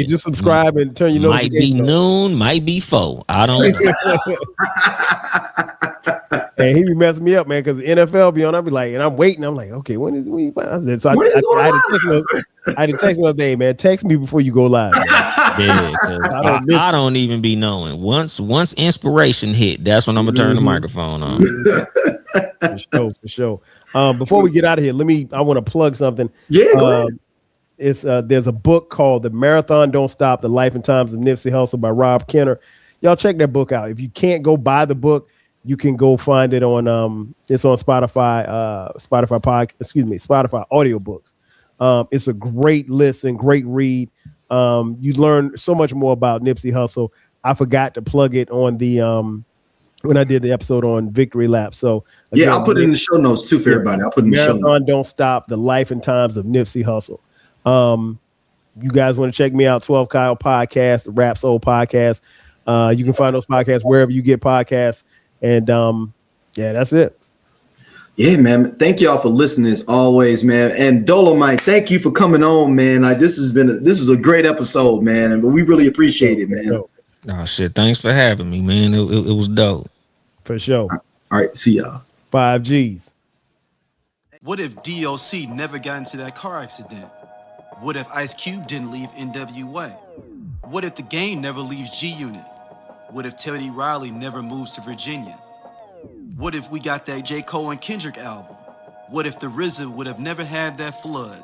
Just subscribe and turn your notifications. Might be noon, might be 4. I don't know. Hey, he be messing me up, man, because the NFL be on. I be like, and I'm waiting. I'm like, okay, when is we? I said, so I had to text him the other day, man. Text me before you go live. Yeah, I don't even be knowing. Once inspiration hit, that's when I'm gonna turn the microphone on. For sure. Before we get out of here, I want to plug something. Yeah, go ahead. It's there's a book called The Marathon Don't Stop: The Life and Times of Nipsey Hussle by Rob Kenner. Y'all check that book out. If you can't go buy the book, you can go find it on it's on Spotify audiobooks. It's a great listen, great read. You learn so much more about Nipsey Hussle. I forgot to plug it on the when I did the episode on Victory Lap. So again, I'll put it in the show notes too for everybody. I'll put it in the show notes. Marathon Don't Stop: The Life and Times of Nipsey Hussle. You guys want to check me out, 12 Kyle Podcast, the Rap Soul Podcast. You can find those podcasts wherever you get podcasts. And that's it. Yeah, man. Thank y'all for listening as always, man. And Dolemite, thank you for coming on, man. Like this was a great episode, man. And we really appreciate it, man. Oh shit! Thanks for having me, man. It was dope. For sure. All right, see y'all. 5 Gs. What if DOC never got into that car accident? What if Ice Cube didn't leave NWA? What if the game never leaves G Unit? What if Teddy Riley never moves to Virginia? What if we got that J. Cole and Kendrick album? What if the RZA would have never had that flood?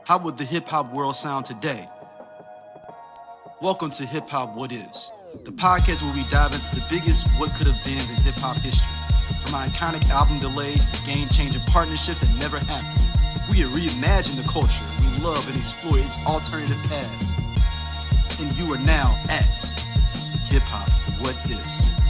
How would the hip-hop world sound today? Welcome to Hip Hop What Ifs, the podcast where we dive into the biggest what could have beens in hip-hop history. From iconic album delays to game-changing partnerships that never happened. We reimagine the culture we love and explore its alternative paths. And you are now at Hip Hop What Ifs.